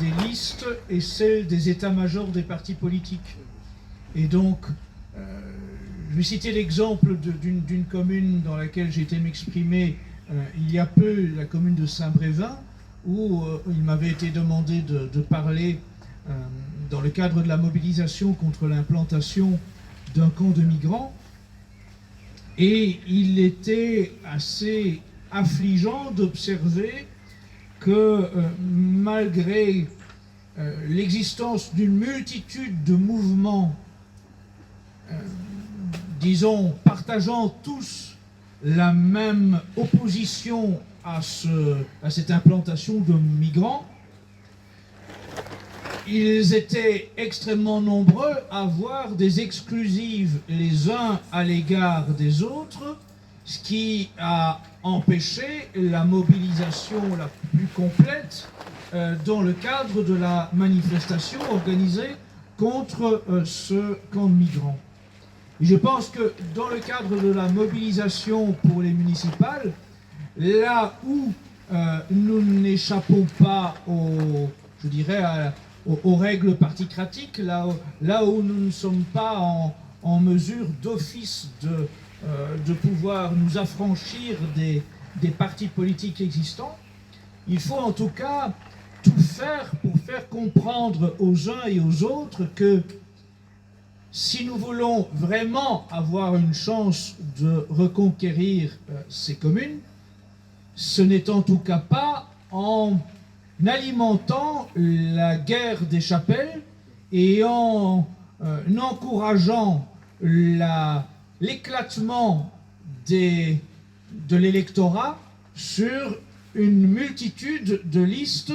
des listes et celles des états-majors des partis politiques. Et donc, Je vais citer l'exemple d'une commune dans laquelle j'ai été m'exprimer il y a peu, la commune de Saint-Brévin, où il m'avait été demandé de parler dans le cadre de la mobilisation contre l'implantation d'un camp de migrants. Et il était assez affligeant d'observer que malgré l'existence d'une multitude de mouvements, disons, partageant tous la même opposition à cette implantation de migrants, ils étaient extrêmement nombreux à avoir des exclusives les uns à l'égard des autres, ce qui a empêché la mobilisation la plus complète dans le cadre de la manifestation organisée contre ce camp de migrants. Et je pense que dans le cadre de la mobilisation pour les municipales, là où nous n'échappons pas je dirais, aux règles particratiques, là où nous ne sommes pas en mesure d'office de pouvoir nous affranchir des partis politiques existants, il faut en tout cas tout faire pour faire comprendre aux uns et aux autres que si nous voulons vraiment avoir une chance de reconquérir ces communes, ce n'est en tout cas pas en alimentant la guerre des chapelles et en encourageant l'éclatement de l'électorat sur une multitude de listes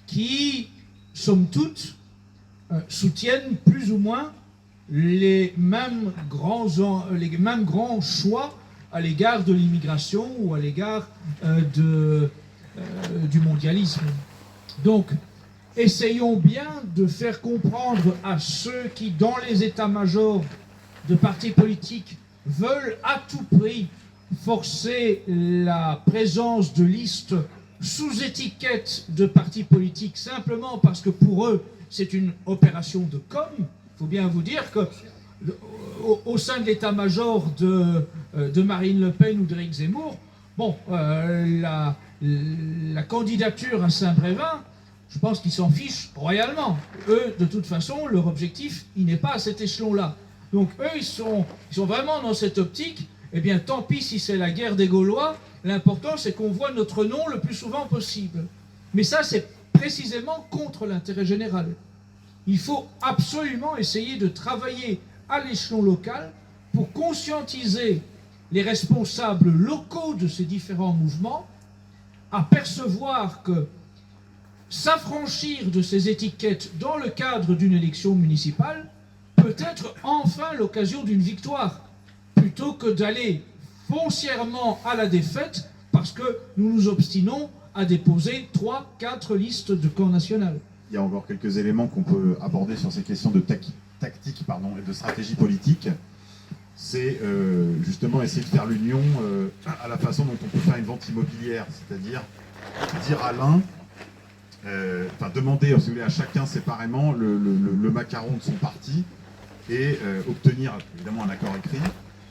qui, somme toute, soutiennent plus ou moins les mêmes grands choix à l'égard de l'immigration ou à l'égard du mondialisme. Donc, essayons bien de faire comprendre à ceux qui, dans les états-majors de partis politiques, veulent à tout prix forcer la présence de listes sous étiquette de partis politiques, simplement parce que pour eux, c'est une opération de com'. Il faut bien vous dire que au sein de l'état-major de Marine Le Pen ou d'Éric Zemmour, bon, la candidature à Saint-Brévin, je pense qu'ils s'en fichent royalement. Eux, de toute façon, leur objectif, il n'est pas à cet échelon-là. Donc eux, ils sont vraiment dans cette optique. Eh bien, tant pis si c'est la guerre des Gaulois, l'important, c'est qu'on voit notre nom le plus souvent possible. Mais ça, c'est précisément contre l'intérêt général. Il faut absolument essayer de travailler à l'échelon local pour conscientiser les responsables locaux de ces différents mouvements à percevoir que s'affranchir de ces étiquettes dans le cadre d'une élection municipale peut être enfin l'occasion d'une victoire, plutôt que d'aller foncièrement à la défaite parce que nous nous obstinons à déposer 3, 4 listes de camp national. Il y a encore quelques éléments qu'on peut aborder sur ces questions de tactique et de stratégie politique. C'est justement essayer de faire l'union à la façon dont on peut faire une vente immobilière, c'est-à-dire dire à l'un, demander si vous voulez, à chacun séparément le macaron de son parti et obtenir évidemment un accord écrit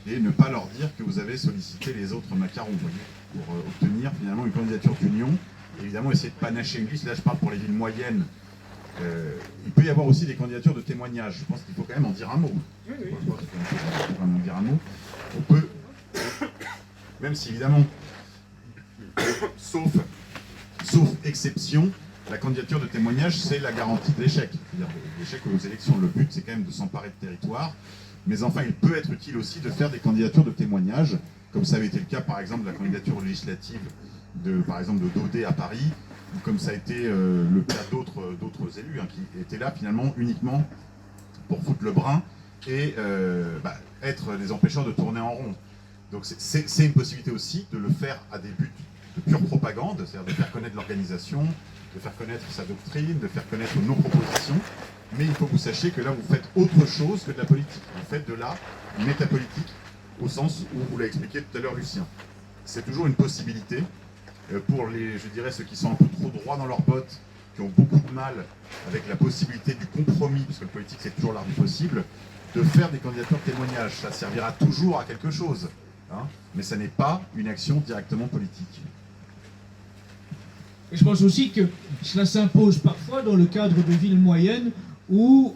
et ne pas leur dire que vous avez sollicité les autres macarons, vous voyez, pour obtenir finalement une candidature d'union. Évidemment, essayer de panacher une liste. Là, je parle pour les villes moyennes. Il peut y avoir aussi des candidatures de témoignages. Je pense qu'il faut quand même en dire un mot. Je pense qu'il faut quand même en dire un mot. On peut, même si évidemment, sauf exception, la candidature de témoignage, c'est la garantie de l'échec. C'est-à-dire l'échec aux élections. Le but, c'est quand même de s'emparer de territoire. Mais enfin, il peut être utile aussi de faire des candidatures de témoignage, comme ça avait été le cas, par exemple, de la candidature législative par exemple, de Daudet à Paris, ou comme ça a été le cas d'autres élus, qui étaient là finalement uniquement pour foutre le brin et être des empêcheurs de tourner en rond. Donc c'est une possibilité aussi de le faire à des buts de pure propagande, c'est-à-dire de faire connaître l'organisation, de faire connaître sa doctrine, de faire connaître nos propositions. Mais il faut que vous sachiez que là, vous faites autre chose que de la politique. Vous faites de la métapolitique, au sens où vous l'avez expliqué tout à l'heure, Lucien. C'est toujours une possibilité pour ceux qui sont un peu trop droits dans leurs bottes, qui ont beaucoup de mal avec la possibilité du compromis, parce que le politique, c'est toujours l'art du possible, de faire des candidatures de témoignage. Ça servira toujours à quelque chose, hein, mais ça n'est pas une action directement politique. Et je pense aussi que cela s'impose parfois dans le cadre de villes moyennes où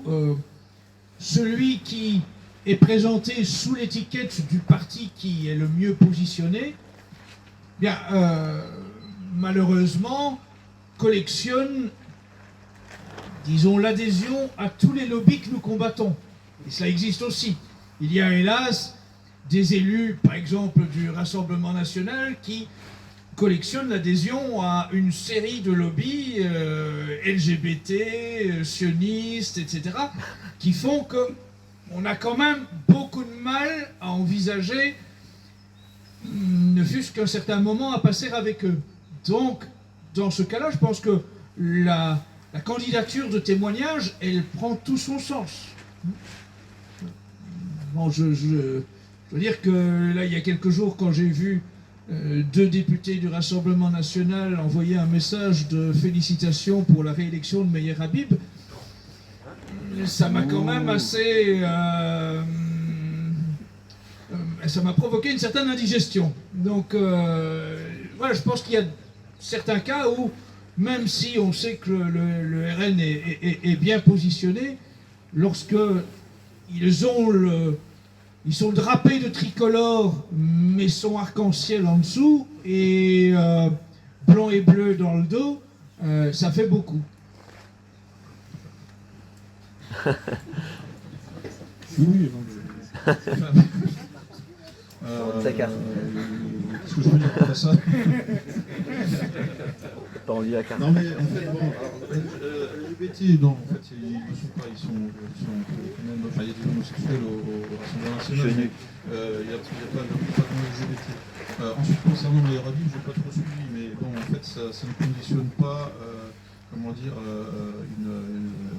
celui qui est présenté sous l'étiquette du parti qui est le mieux positionné, bien, malheureusement, collectionne, disons, l'adhésion à tous les lobbies que nous combattons. Et cela existe aussi. Il y a hélas des élus, par exemple du Rassemblement national, qui collectionnent l'adhésion à une série de lobbies LGBT, sionistes, etc., qui font qu'on a quand même beaucoup de mal à envisager, ne fût-ce qu'un certain moment, à passer avec eux. Donc, dans ce cas-là, je pense que la candidature de témoignage, elle prend tout son sens. Bon, je veux dire que là, il y a quelques jours, quand j'ai vu 2 députés du Rassemblement national envoyer un message de félicitations pour la réélection de Meyer Habib, ça m'a quand même assez... ça m'a provoqué une certaine indigestion. Donc, voilà, je pense qu'il y a certains cas où, même si on sait que le RN est bien positionné, lorsque ils sont drapés de tricolore, mais sont arc-en-ciel en dessous, et blanc et bleu dans le dos, ça fait beaucoup. Oui, qu'est-ce que je veux dire après ça? Pas envie la carte. Non mais en fait, bon, LGBT, non, en fait, ils ne sont pas, ils sont quand même, enfin, il y a des homosexuels au Rassemblement national, mais il n'y a pas de LGBT. Ensuite, concernant les Habib, je n'ai pas trop suivi, mais bon, en fait, ça ne conditionne pas, comment dire,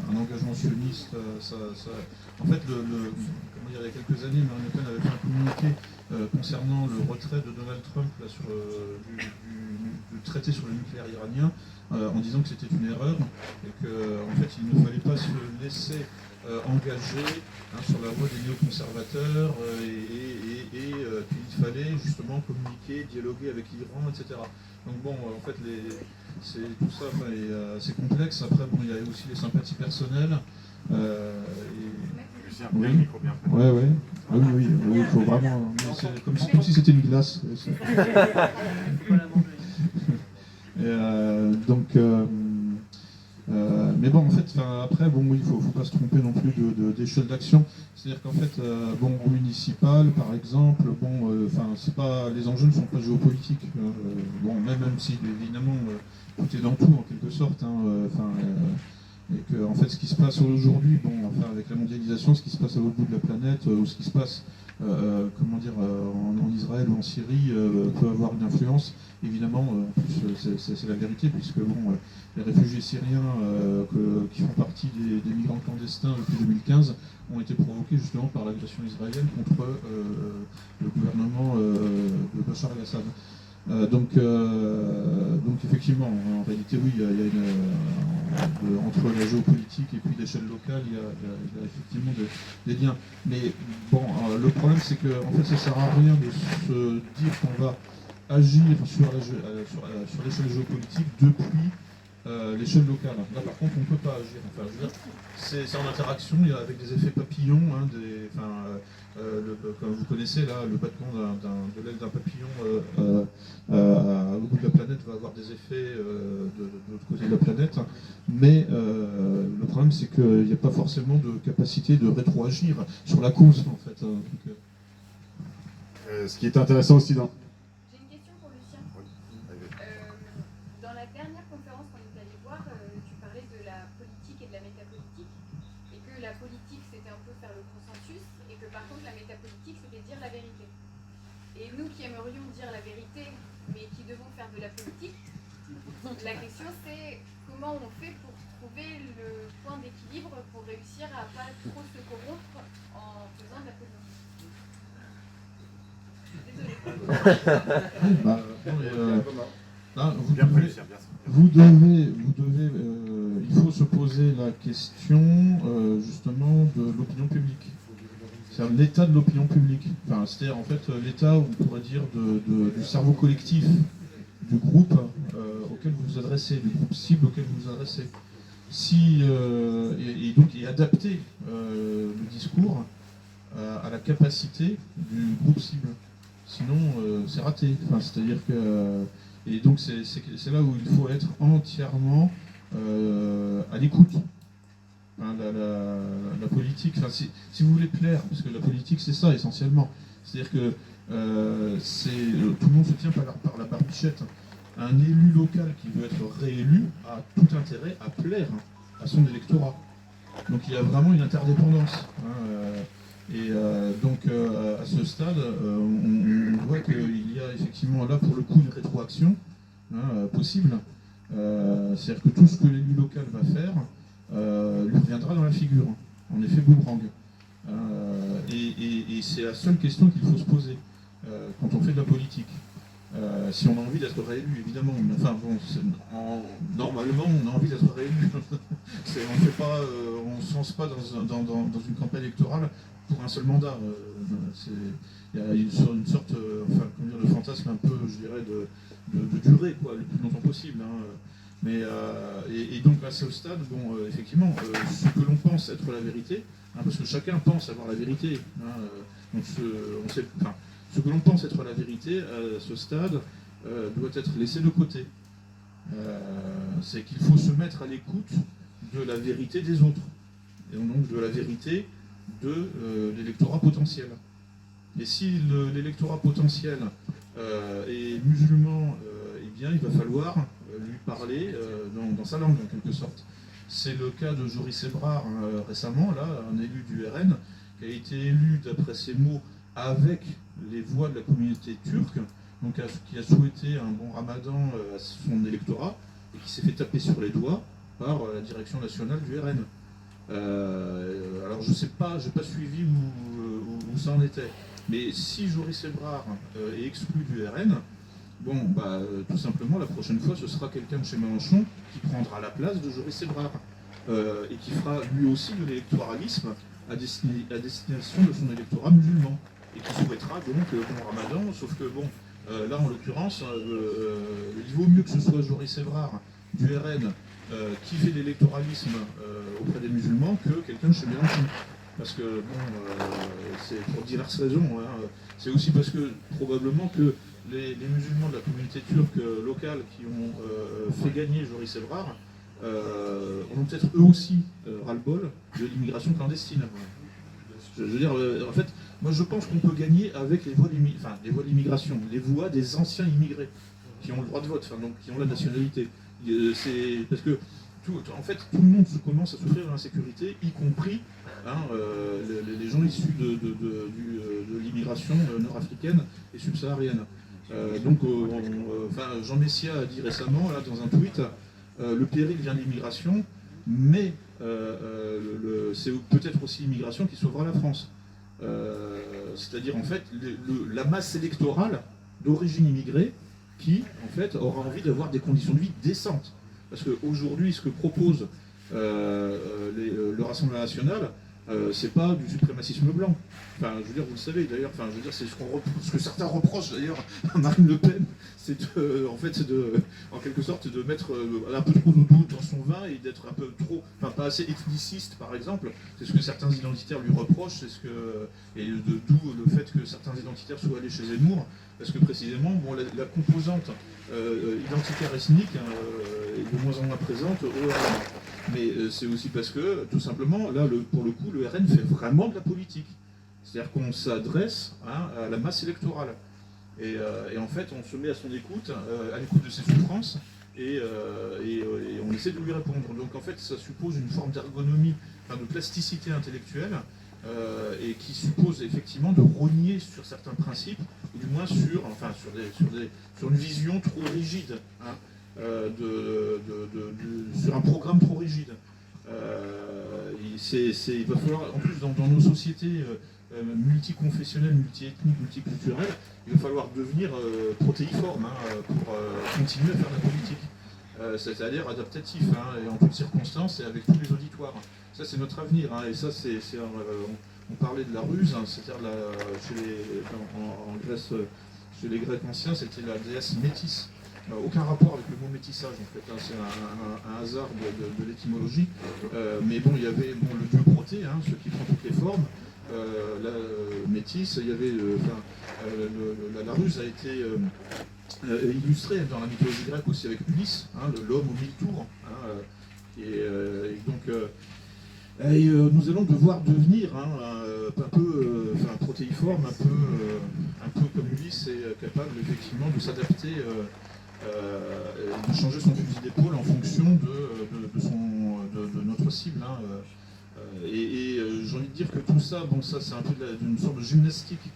un engagement sioniste. En fait, comment dire, il y a quelques années, Marine Le Pen avait fait un communiqué concernant le retrait de Donald Trump là, sur du traité sur le nucléaire iranien, en disant que c'était une erreur et qu'en fait il ne fallait pas se laisser engager sur la voie des néoconservateurs et qu'il fallait justement communiquer, dialoguer avec l'Iran, etc. Donc bon, en fait, tout ça c'est complexe. Après, bon, il y a aussi les sympathies personnelles. Oui, oui, il faut vraiment... C'est comme si c'était une glace. Donc, mais bon, en fait, après, bon, il faut pas se tromper non plus d'échelle d'action. C'est-à-dire qu'en fait, bon, au municipal, par exemple, bon, c'est pas, les enjeux ne sont pas géopolitiques. Bon, même si évidemment tout est dans tout en quelque sorte. Et que en fait, ce qui se passe aujourd'hui, bon, enfin, avec la mondialisation, ce qui se passe à l'autre bout de la planète, ou ce qui se passe, comment dire, en Israël ou en Syrie, peut avoir une influence. Évidemment, en plus, c'est la vérité, puisque bon, les réfugiés syriens qui font partie des migrants clandestins depuis 2015 ont été provoqués justement par l'agression israélienne contre le gouvernement de Bachar el-Assad. Donc effectivement, en réalité, oui, il y a entre la géopolitique et puis l'échelle locale, il y a effectivement des liens. Mais bon, le problème, c'est que en fait, ça sert à rien de se dire qu'on va agir sur l'échelle géopolitique depuis l'échelle locale. Là, par contre, on ne peut pas agir. Enfin, je veux dire, c'est en interaction avec des effets papillons, comme vous connaissez, là, le battement de l'aile d'un papillon au bout de la planète va avoir des effets de l'autre côté de la planète. Mais le problème, c'est qu'il n'y a pas forcément de capacité de rétroagir sur la cause, en fait. Ce qui est intéressant aussi dans... J'ai une question pour Lucien. Dans la dernière conférence qu'on est allé voir, tu parlais de la politique et de la métapolitique, et que la politique c'était un peu faire le consensus, et que par contre la métapolitique c'était dire la vérité. Et nous qui aimerions dire la vérité, mais qui devons faire de la politique, la question c'est comment on fait pour trouver le point d'équilibre pour réussir à pas trop se corrompre en faisant de la politique. Il faut se poser la question justement de l'opinion publique. c'est un état de l'opinion publique. Enfin, c'est-à-dire en fait l'état, on pourrait dire, du cerveau collectif, du groupe auquel vous vous adressez, du groupe cible auquel vous vous adressez. Et donc adapter le discours à la capacité du groupe cible. Sinon, c'est raté. Enfin, c'est-à-dire que... et donc c'est là où il faut être entièrement à l'écoute. Hein, la politique, enfin, si vous voulez plaire, parce que la politique c'est ça essentiellement. C'est-à-dire que tout le monde se tient par la barbichette. Un élu local qui veut être réélu a tout intérêt à plaire à son électorat. Donc il y a vraiment une interdépendance. Donc à ce stade, on voit qu'il y a effectivement là pour le coup une rétroaction possible. C'est-à-dire que tout ce que l'élu local va faire lui reviendra dans la figure, en effet boomerang. Et c'est la seule question qu'il faut se poser quand on fait de la politique. Si on a envie d'être réélu, évidemment. Enfin bon, normalement, on a envie d'être réélu. On ne se lance pas dans une campagne électorale pour un seul mandat. Il y a une sorte de fantasme un peu, je dirais, de durée, quoi, le plus longtemps possible. Mais, et donc à ce stade, bon, effectivement, ce que l'on pense être la vérité, parce que chacun pense avoir la vérité. Donc ce que l'on pense être la vérité à ce stade doit être laissé de côté. C'est qu'il faut se mettre à l'écoute de la vérité des autres, et donc de la vérité de l'électorat potentiel. Et si l'électorat potentiel est musulman, eh bien il va falloir lui parler dans sa langue, en quelque sorte. C'est le cas de Joris Ebrar récemment, là, un élu du RN, qui a été élu, d'après ses mots, avec les voix de la communauté turque, donc qui a souhaité un bon ramadan à son électorat, et qui s'est fait taper sur les doigts par la direction nationale du RN. Alors je sais pas, j'ai pas suivi où ça en était, mais si Joris Ebrar est exclu du RN, bon, tout simplement, la prochaine fois, ce sera quelqu'un de chez Mélenchon qui prendra la place de Joris Ebrar et qui fera lui aussi de l'électoralisme à destination de son électorat musulman et qui souhaitera donc bon ramadan, sauf que bon, là en l'occurrence, il vaut mieux que ce soit Joris Ebrar du RN qui fait l'électoralisme auprès des musulmans que quelqu'un de chez Mélenchon. Parce que, bon, c'est pour diverses raisons. C'est aussi parce que, probablement, que les musulmans de la communauté turque locale qui ont fait gagner Joris Ebrar ont peut-être eux aussi ras-le-bol de l'immigration clandestine. Je veux dire, en fait, moi je pense qu'on peut gagner avec les voies d'immigration, les voies des anciens immigrés qui ont le droit de vote, donc qui ont la nationalité. C'est parce que en fait, tout le monde commence à souffrir de l'insécurité, y compris les gens issus de l'immigration nord-africaine et subsaharienne. Donc, Jean Messia a dit récemment, là, dans un tweet, le péril vient de l'immigration, mais c'est peut-être aussi l'immigration qui sauvera la France. C'est-à-dire, en fait, la masse électorale d'origine immigrée qui, en fait, aura envie d'avoir des conditions de vie décentes. Parce qu'aujourd'hui, ce que propose le Rassemblement national, c'est pas du suprémacisme blanc. Enfin, je veux dire, vous le savez d'ailleurs, c'est ce que certains reprochent d'ailleurs à Marine Le Pen, c'est en quelque sorte de mettre un peu trop d'eau dans son vin et d'être un peu trop, pas assez ethniciste par exemple. C'est ce que certains identitaires lui reprochent, d'où le fait que certains identitaires soient allés chez Zemmour, parce que précisément, bon, la composante identitaire ethnique est de moins en moins présente au RN. Mais c'est aussi parce que, tout simplement, là, pour le coup, le RN fait vraiment de la politique. C'est-à-dire qu'on s'adresse à la masse électorale. Et en fait, on se met à son écoute, à l'écoute de ses souffrances, et on essaie de lui répondre. Donc en fait, ça suppose une forme d'ergonomie, de plasticité intellectuelle, et qui suppose effectivement de rogner sur certains principes, ou du moins sur une vision trop rigide, sur un programme trop rigide. Il va falloir, en plus, dans nos sociétés multiconfessionnelles, multiethniques, multiculturelles, il va falloir devenir protéiforme pour continuer à faire de la politique. C'est-à-dire adaptatif, et en toutes circonstances et avec tous les auditoires. Ça, c'est notre avenir, et ça, on parlait de la ruse, hein, c'est-à-dire en Grèce, chez les Grecs anciens, c'était la déesse Métis. Aucun rapport avec le mot métissage en fait, hein, c'est un hasard de l'étymologie. Mais bon, il y avait le dieu Proté, hein, ce qui prend toutes les formes. La métis, il y avait, la ruse a été illustrée dans la mythologie grecque aussi avec Ulysse, hein, l'homme aux 1000 tours. Hein, nous allons devoir devenir un peu protéiforme, un peu comme Ulysse est capable effectivement de s'adapter, de changer son fusil d'épaule en fonction de notre cible. Hein, j'ai envie de dire que tout ça, bon, ça c'est un peu d'une sorte de gymnastique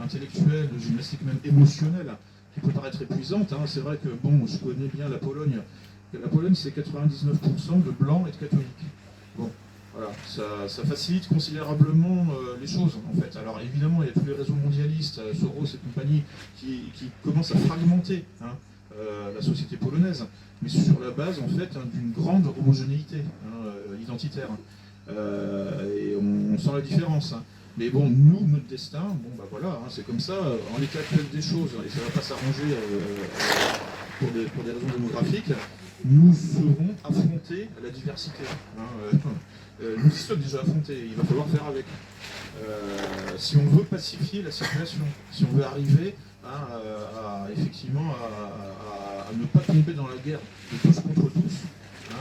intellectuelle, de gymnastique même émotionnelle, qui peut paraître épuisante. Hein. C'est vrai que bon, je connais bien la Pologne. La Pologne, c'est 99% de blancs et de catholiques. Bon, voilà, ça facilite considérablement les choses en fait. Alors évidemment, il y a tous les réseaux mondialistes, Soros et compagnie, qui commencent à fragmenter la société polonaise, mais sur la base en fait d'une grande homogénéité identitaire. Et on sent la différence. Hein. Mais bon, nous, notre destin, bon bah voilà, hein, c'est comme ça, en l'état actuel des choses, et ça ne va pas s'arranger pour des raisons démographiques, nous serons affrontés à la diversité. Hein, nous y sommes déjà affrontés, il va falloir faire avec. Si on veut pacifier la situation, si on veut arriver effectivement à ne pas tomber dans la guerre de tous contre tous, hein,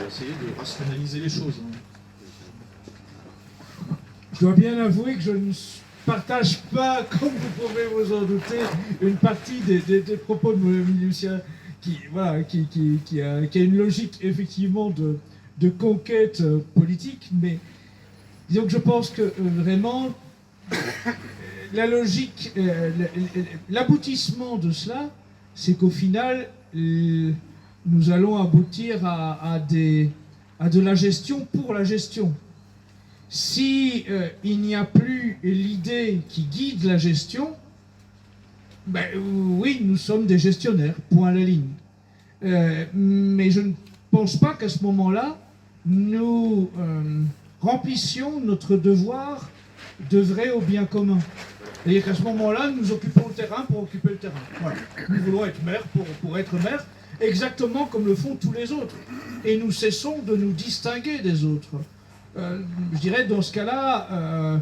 essayer de rationaliser les choses. Hein. Je dois bien avouer que je ne partage pas, comme vous pouvez vous en douter, une partie des propos de Lucien qui a une logique effectivement de conquête politique, mais disons que je pense que vraiment la logique, l'aboutissement de cela, c'est qu'au final, nous allons aboutir à de la gestion pour la gestion. Si il n'y a plus l'idée qui guide la gestion, ben oui, nous sommes des gestionnaires, point à la ligne. Mais je ne pense pas qu'à ce moment-là, nous remplissions notre devoir de vrai au bien commun. C'est-à-dire qu'à ce moment-là, nous occupons le terrain pour occuper le terrain. Voilà. Nous voulons être maire pour être maire, exactement comme le font tous les autres. Et nous cessons de nous distinguer des autres. Je dirais, dans ce cas-là,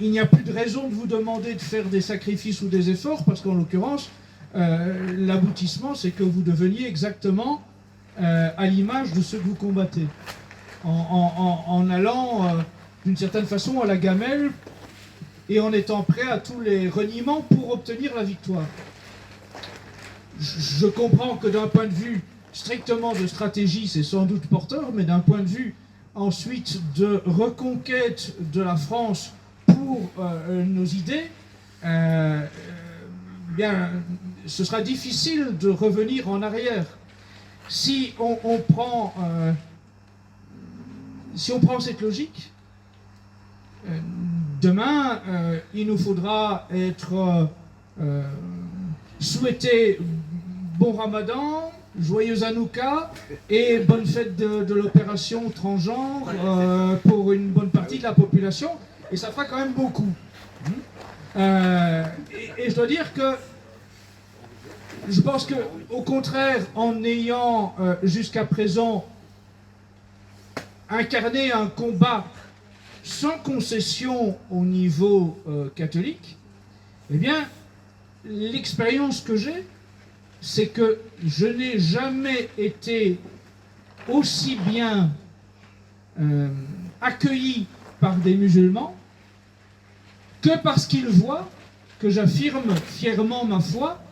il n'y a plus de raison de vous demander de faire des sacrifices ou des efforts, parce qu'en l'occurrence, l'aboutissement, c'est que vous deveniez exactement à l'image de ceux que vous combattez. En allant, d'une certaine façon, à la gamelle, et en étant prêt à tous les reniements pour obtenir la victoire. Je comprends que d'un point de vue strictement de stratégie, c'est sans doute porteur, mais d'un point de vue ensuite de reconquête de la France pour nos idées, bien, ce sera difficile de revenir en arrière. Si on prend cette logique, demain, il nous faudra être souhaiter bon Ramadan, joyeux Hanouka et bonne fête de l'opération transgenre pour une bonne partie de la population, et ça fera quand même beaucoup. Et je dois dire que je pense que, au contraire, en ayant jusqu'à présent incarné un combat sans concession au niveau catholique, eh bien, l'expérience que j'ai, c'est que je n'ai jamais été aussi bien accueilli par des musulmans que parce qu'ils voient que j'affirme fièrement ma foi,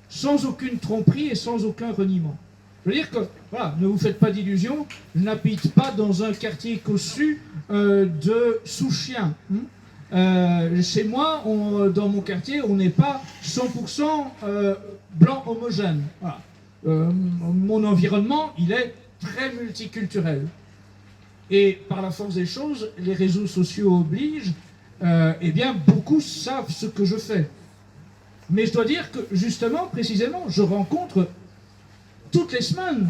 sans aucune tromperie et sans aucun reniement. Je veux dire que, voilà, ne vous faites pas d'illusions, je n'habite pas dans un quartier cossu de sous-chiens. Chez moi, dans mon quartier, on n'est pas 100% blanc homogène. Voilà. Mon environnement, il est très multiculturel. Et par la force des choses, les réseaux sociaux obligent, eh bien, beaucoup savent ce que je fais. Mais je dois dire que, justement, précisément, je rencontre toutes les semaines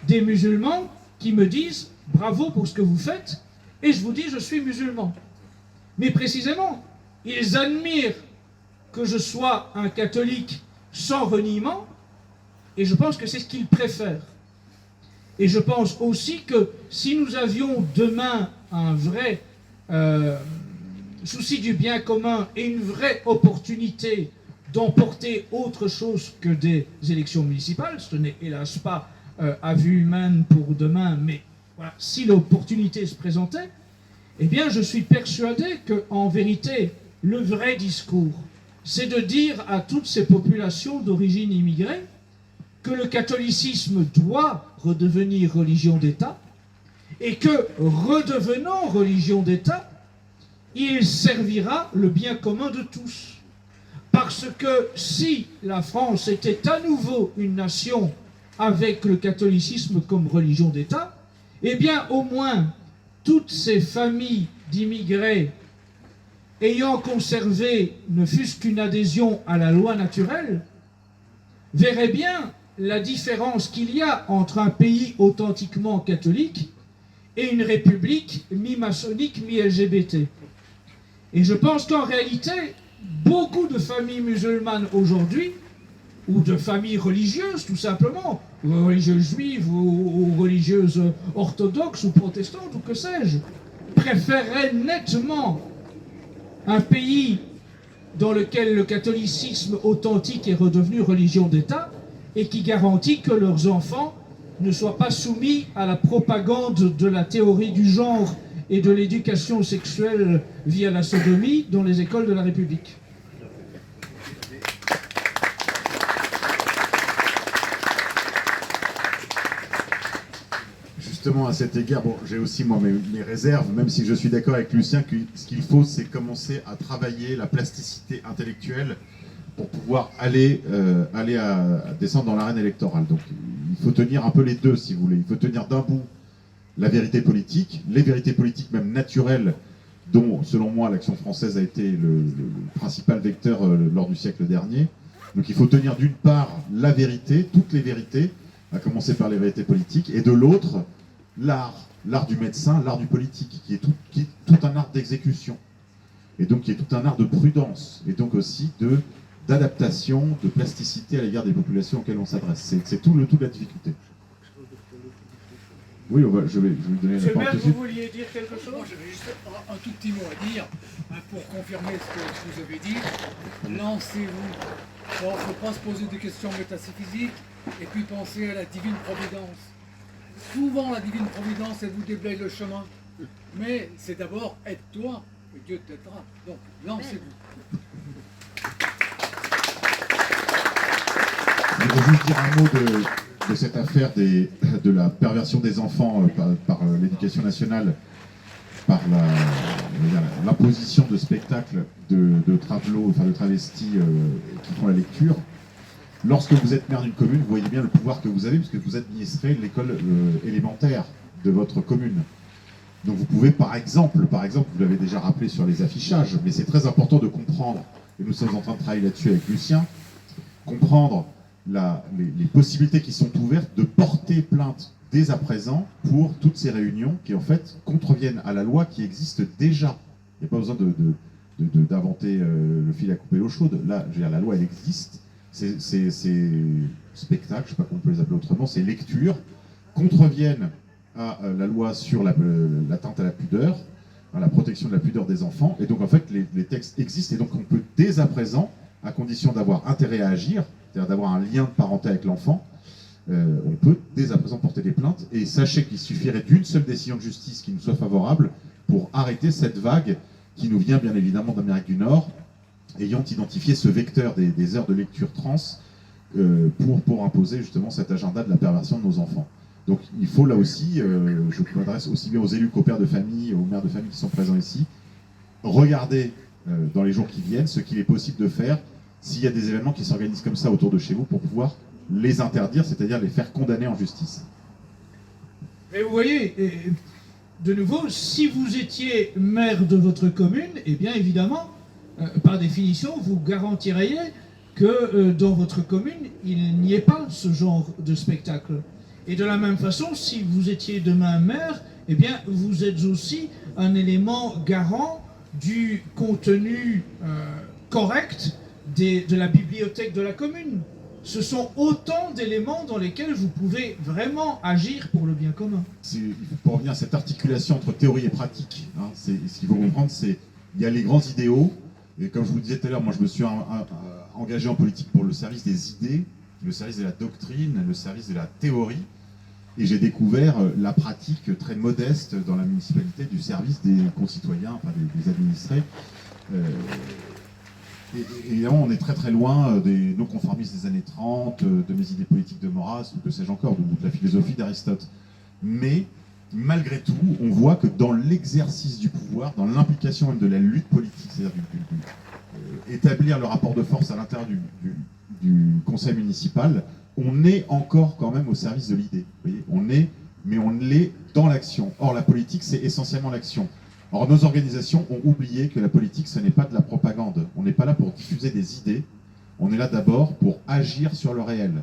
des musulmans qui me disent « bravo pour ce que vous faites » et je vous dis, je suis musulman. Mais précisément, ils admirent que je sois un catholique sans reniement, et je pense que c'est ce qu'ils préfèrent. Et je pense aussi que si nous avions demain un vrai souci du bien commun et une vraie opportunité d'emporter autre chose que des élections municipales, ce n'est hélas pas à vue humaine pour demain, mais voilà, si l'opportunité se présentait, eh bien je suis persuadé qu'en vérité, le vrai discours, c'est de dire à toutes ces populations d'origine immigrée que le catholicisme doit redevenir religion d'État et que, redevenant religion d'État, il servira le bien commun de tous. Parce que si la France était à nouveau une nation avec le catholicisme comme religion d'État, eh bien au moins toutes ces familles d'immigrés ayant conservé ne fût-ce qu'une adhésion à la loi naturelle, verraient bien la différence qu'il y a entre un pays authentiquement catholique et une république mi-maçonnique, mi-LGBT. Et je pense qu'en réalité, beaucoup de familles musulmanes aujourd'hui, ou de familles religieuses tout simplement, ou religieuses juives, ou religieuses orthodoxes, ou protestantes, ou que sais-je, préféreraient nettement un pays dans lequel le catholicisme authentique est redevenu religion d'État et qui garantit que leurs enfants ne soient pas soumis à la propagande de la théorie du genre et de l'éducation sexuelle via la sodomie dans les écoles de la République. Justement, à cet égard, bon, j'ai aussi moi mes réserves, même si je suis d'accord avec Lucien que ce qu'il faut, c'est commencer à travailler la plasticité intellectuelle pour pouvoir aller à descendre dans l'arène électorale. Donc il faut tenir un peu les deux, si vous voulez. Il faut tenir d'un bout la vérité politique, les vérités politiques même naturelles, dont, selon moi, l'action française a été le principal vecteur lors du siècle dernier. Donc il faut tenir d'une part la vérité, toutes les vérités, à commencer par les vérités politiques, et de l'autre, l'art du médecin, l'art du politique, qui est tout un art d'exécution, et donc qui est tout un art de prudence, et donc aussi d'adaptation, de plasticité à l'égard des populations auxquelles on s'adresse. C'est tout la difficulté. Oui, je vais vous donner la parole tout de suite. Vous vouliez dire quelque chose? Moi, j'avais juste un tout petit mot à dire pour confirmer ce que vous avez dit. Lancez-vous. Il ne faut pas se poser des questions métaphysiques et puis penser à la divine providence. Souvent, la divine providence, elle vous déblaye le chemin. Mais c'est d'abord aide-toi et Dieu t'aidera. Donc, lancez-vous. Je voudrais juste dire un mot de cette affaire de la perversion des enfants par l'éducation nationale, par l'imposition de spectacles de travelots, enfin de travestis qui font la lecture. Lorsque vous êtes maire d'une commune, vous voyez bien le pouvoir que vous avez, puisque vous administrez l'école élémentaire de votre commune. Donc vous pouvez, par exemple, vous l'avez déjà rappelé sur les affichages, mais c'est très important de comprendre, et nous sommes en train de travailler là-dessus avec Lucien, comprendre les possibilités qui sont ouvertes de porter plainte dès à présent pour toutes ces réunions qui en fait contreviennent à la loi qui existe déjà. Il n'y a pas besoin d'inventer le fil à couper l'eau chaude. Là, je veux dire, la loi elle existe. Ces spectacles, je ne sais pas comment on peut les appeler autrement, ces lectures contreviennent à la loi sur l'atteinte à la pudeur, à la protection de la pudeur des enfants. Et donc en fait les textes existent et donc on peut dès à présent, à condition d'avoir intérêt à agir, c'est-à-dire d'avoir un lien de parenté avec l'enfant, on peut dès à présent porter des plaintes. Et sachez qu'il suffirait d'une seule décision de justice qui nous soit favorable pour arrêter cette vague qui nous vient bien évidemment d'Amérique du Nord, ayant identifié ce vecteur des heures de lecture trans pour imposer justement cet agenda de la perversion de nos enfants. Donc il faut là aussi, je m'adresse aussi bien aux élus qu'aux pères de famille, aux mères de famille qui sont présents ici, regarder dans les jours qui viennent ce qu'il est possible de faire s'il y a des événements qui s'organisent comme ça autour de chez vous pour pouvoir les interdire, c'est-à-dire les faire condamner en justice. Mais vous voyez, de nouveau, si vous étiez maire de votre commune, eh bien évidemment, par définition, vous garantiriez que dans votre commune, il n'y ait pas ce genre de spectacle. Et de la même façon, si vous étiez demain maire, eh bien, vous êtes aussi un élément garant du contenu correct de la bibliothèque de la commune. Ce sont autant d'éléments dans lesquels vous pouvez vraiment agir pour le bien commun. Pour revenir à cette articulation entre théorie et pratique, hein, ce qu'il faut comprendre, c'est qu'il y a les grands idéaux, et comme je vous disais tout à l'heure, moi je me suis engagé en politique pour le service des idées, le service de la doctrine, le service de la théorie, et j'ai découvert la pratique très modeste dans la municipalité du service des concitoyens, enfin des administrés. Et évidemment, on est très très loin des non-conformistes des années 30, de mes idées politiques de Maurras, ou que sais-je encore, de la philosophie d'Aristote. Mais, malgré tout, on voit que dans l'exercice du pouvoir, dans l'implication même de la lutte politique, c'est-à-dire établir le rapport de force à l'intérieur du conseil municipal, on est encore quand même au service de l'idée. Mais on l'est dans l'action. Or, la politique, c'est essentiellement l'action. Or, nos organisations ont oublié que la politique, ce n'est pas de la propagande. On n'est pas là pour diffuser des idées. On est là d'abord pour agir sur le réel,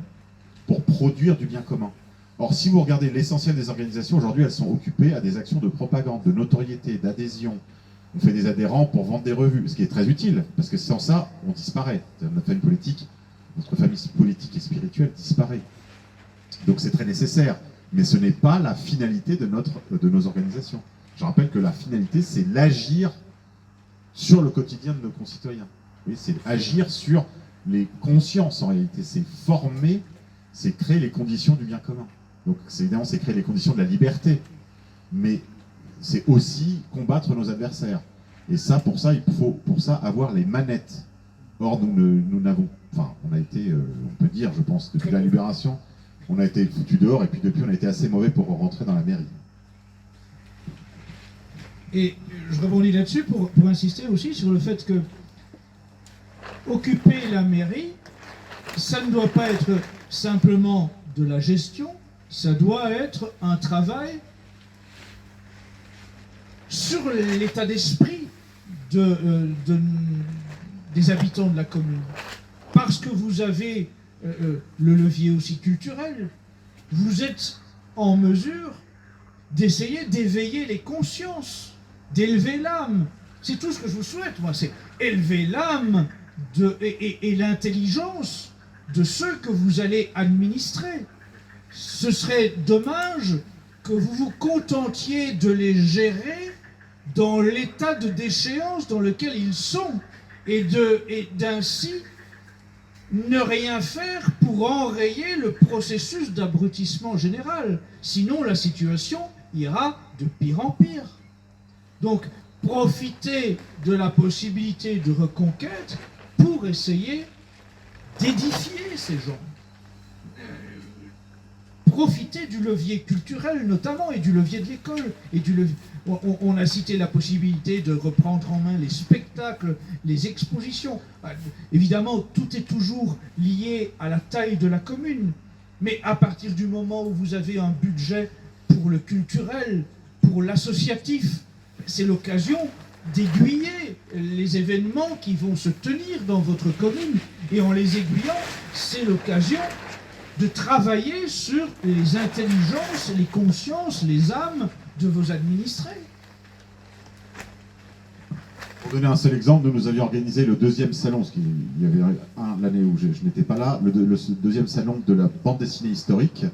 pour produire du bien commun. Or, si vous regardez l'essentiel des organisations, aujourd'hui, elles sont occupées à des actions de propagande, de notoriété, d'adhésion. On fait des adhérents pour vendre des revues, ce qui est très utile, parce que sans ça, on disparaît. Notre famille politique, notre famille politique et spirituelle disparaît. Donc c'est très nécessaire, mais ce n'est pas la finalité de nos organisations. Je rappelle que la finalité, c'est l'agir sur le quotidien de nos concitoyens. Oui, c'est agir sur les consciences en réalité, c'est former, c'est créer les conditions du bien commun. Donc évidemment, c'est créer les conditions de la liberté, mais c'est aussi combattre nos adversaires. Et ça, pour ça, il faut avoir les manettes. Or, nous n'avons, enfin, on a été, on peut dire, je pense, depuis la libération, on a été foutus dehors, et puis depuis, on a été assez mauvais pour rentrer dans la mairie. Et je rebondis là-dessus pour insister aussi sur le fait que occuper la mairie, ça ne doit pas être simplement de la gestion, ça doit être un travail sur l'état d'esprit des habitants de la commune. Parce que vous avez le levier aussi culturel, vous êtes en mesure d'essayer d'éveiller les consciences, d'élever l'âme. C'est tout ce que je vous souhaite, moi, c'est élever l'âme et l'intelligence de ceux que vous allez administrer. Ce serait dommage que vous vous contentiez de les gérer dans l'état de déchéance dans lequel ils sont, et d'ainsi ne rien faire pour enrayer le processus d'abrutissement général. Sinon, la situation ira de pire en pire. Donc, profitez de la possibilité de reconquête pour essayer d'édifier ces gens. Profitez du levier culturel notamment, et du levier de l'école. On a cité la possibilité de reprendre en main les spectacles, les expositions. Évidemment, tout est toujours lié à la taille de la commune. Mais à partir du moment où vous avez un budget pour le culturel, pour l'associatif, c'est l'occasion d'aiguiller les événements qui vont se tenir dans votre commune. Et en les aiguillant, c'est l'occasion de travailler sur les intelligences, les consciences, les âmes de vos administrés. Pour donner un seul exemple, nous avions organisé le deuxième salon, parce qu'il y avait l'année où je n'étais pas là, le deuxième salon de la bande dessinée historique.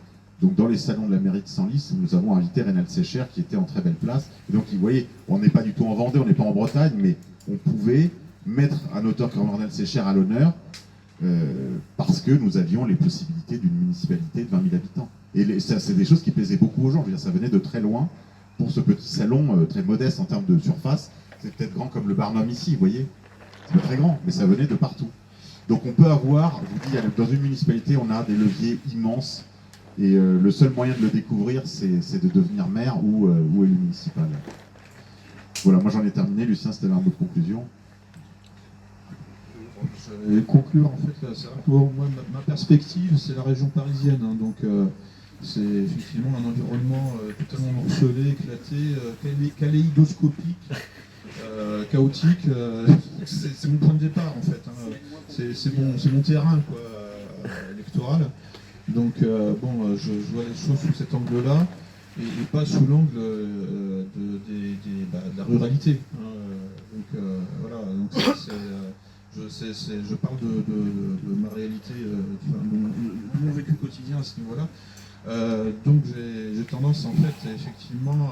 Donc dans les salons de la mairie de Senlis, nous avons invité Reynald Secher qui était en très belle place. Et donc vous voyez, on n'est pas du tout en Vendée, on n'est pas en Bretagne, mais on pouvait mettre un auteur comme Reynald Secher à l'honneur parce que nous avions les possibilités d'une municipalité de 20 000 habitants. Et ça, c'est des choses qui plaisaient beaucoup aux gens. Je veux dire, ça venait de très loin pour ce petit salon très modeste en termes de surface. C'est peut-être grand comme le Barnum ici, vous voyez. C'est pas très grand, mais ça venait de partout. Donc on peut avoir, je vous dis, dans une municipalité, on a des leviers immenses. Et le seul moyen de le découvrir, c'est de devenir maire ou élu municipal. Voilà, moi j'en ai terminé. Lucien, c'était un mot de conclusion. Je vais conclure, en fait, c'est vrai que moi, ma perspective, c'est la région parisienne. Hein, donc c'est effectivement un environnement totalement morcelé, éclaté, kaléidoscopique, chaotique. C'est mon point de départ, en fait. Hein. C'est mon terrain, quoi, électoral. Donc, je vois les choses sous cet angle-là. et pas sous l'angle de la ruralité. Hein. Donc voilà, donc je parle de ma réalité, de mon vécu quotidien à ce niveau-là. Donc j'ai tendance en fait effectivement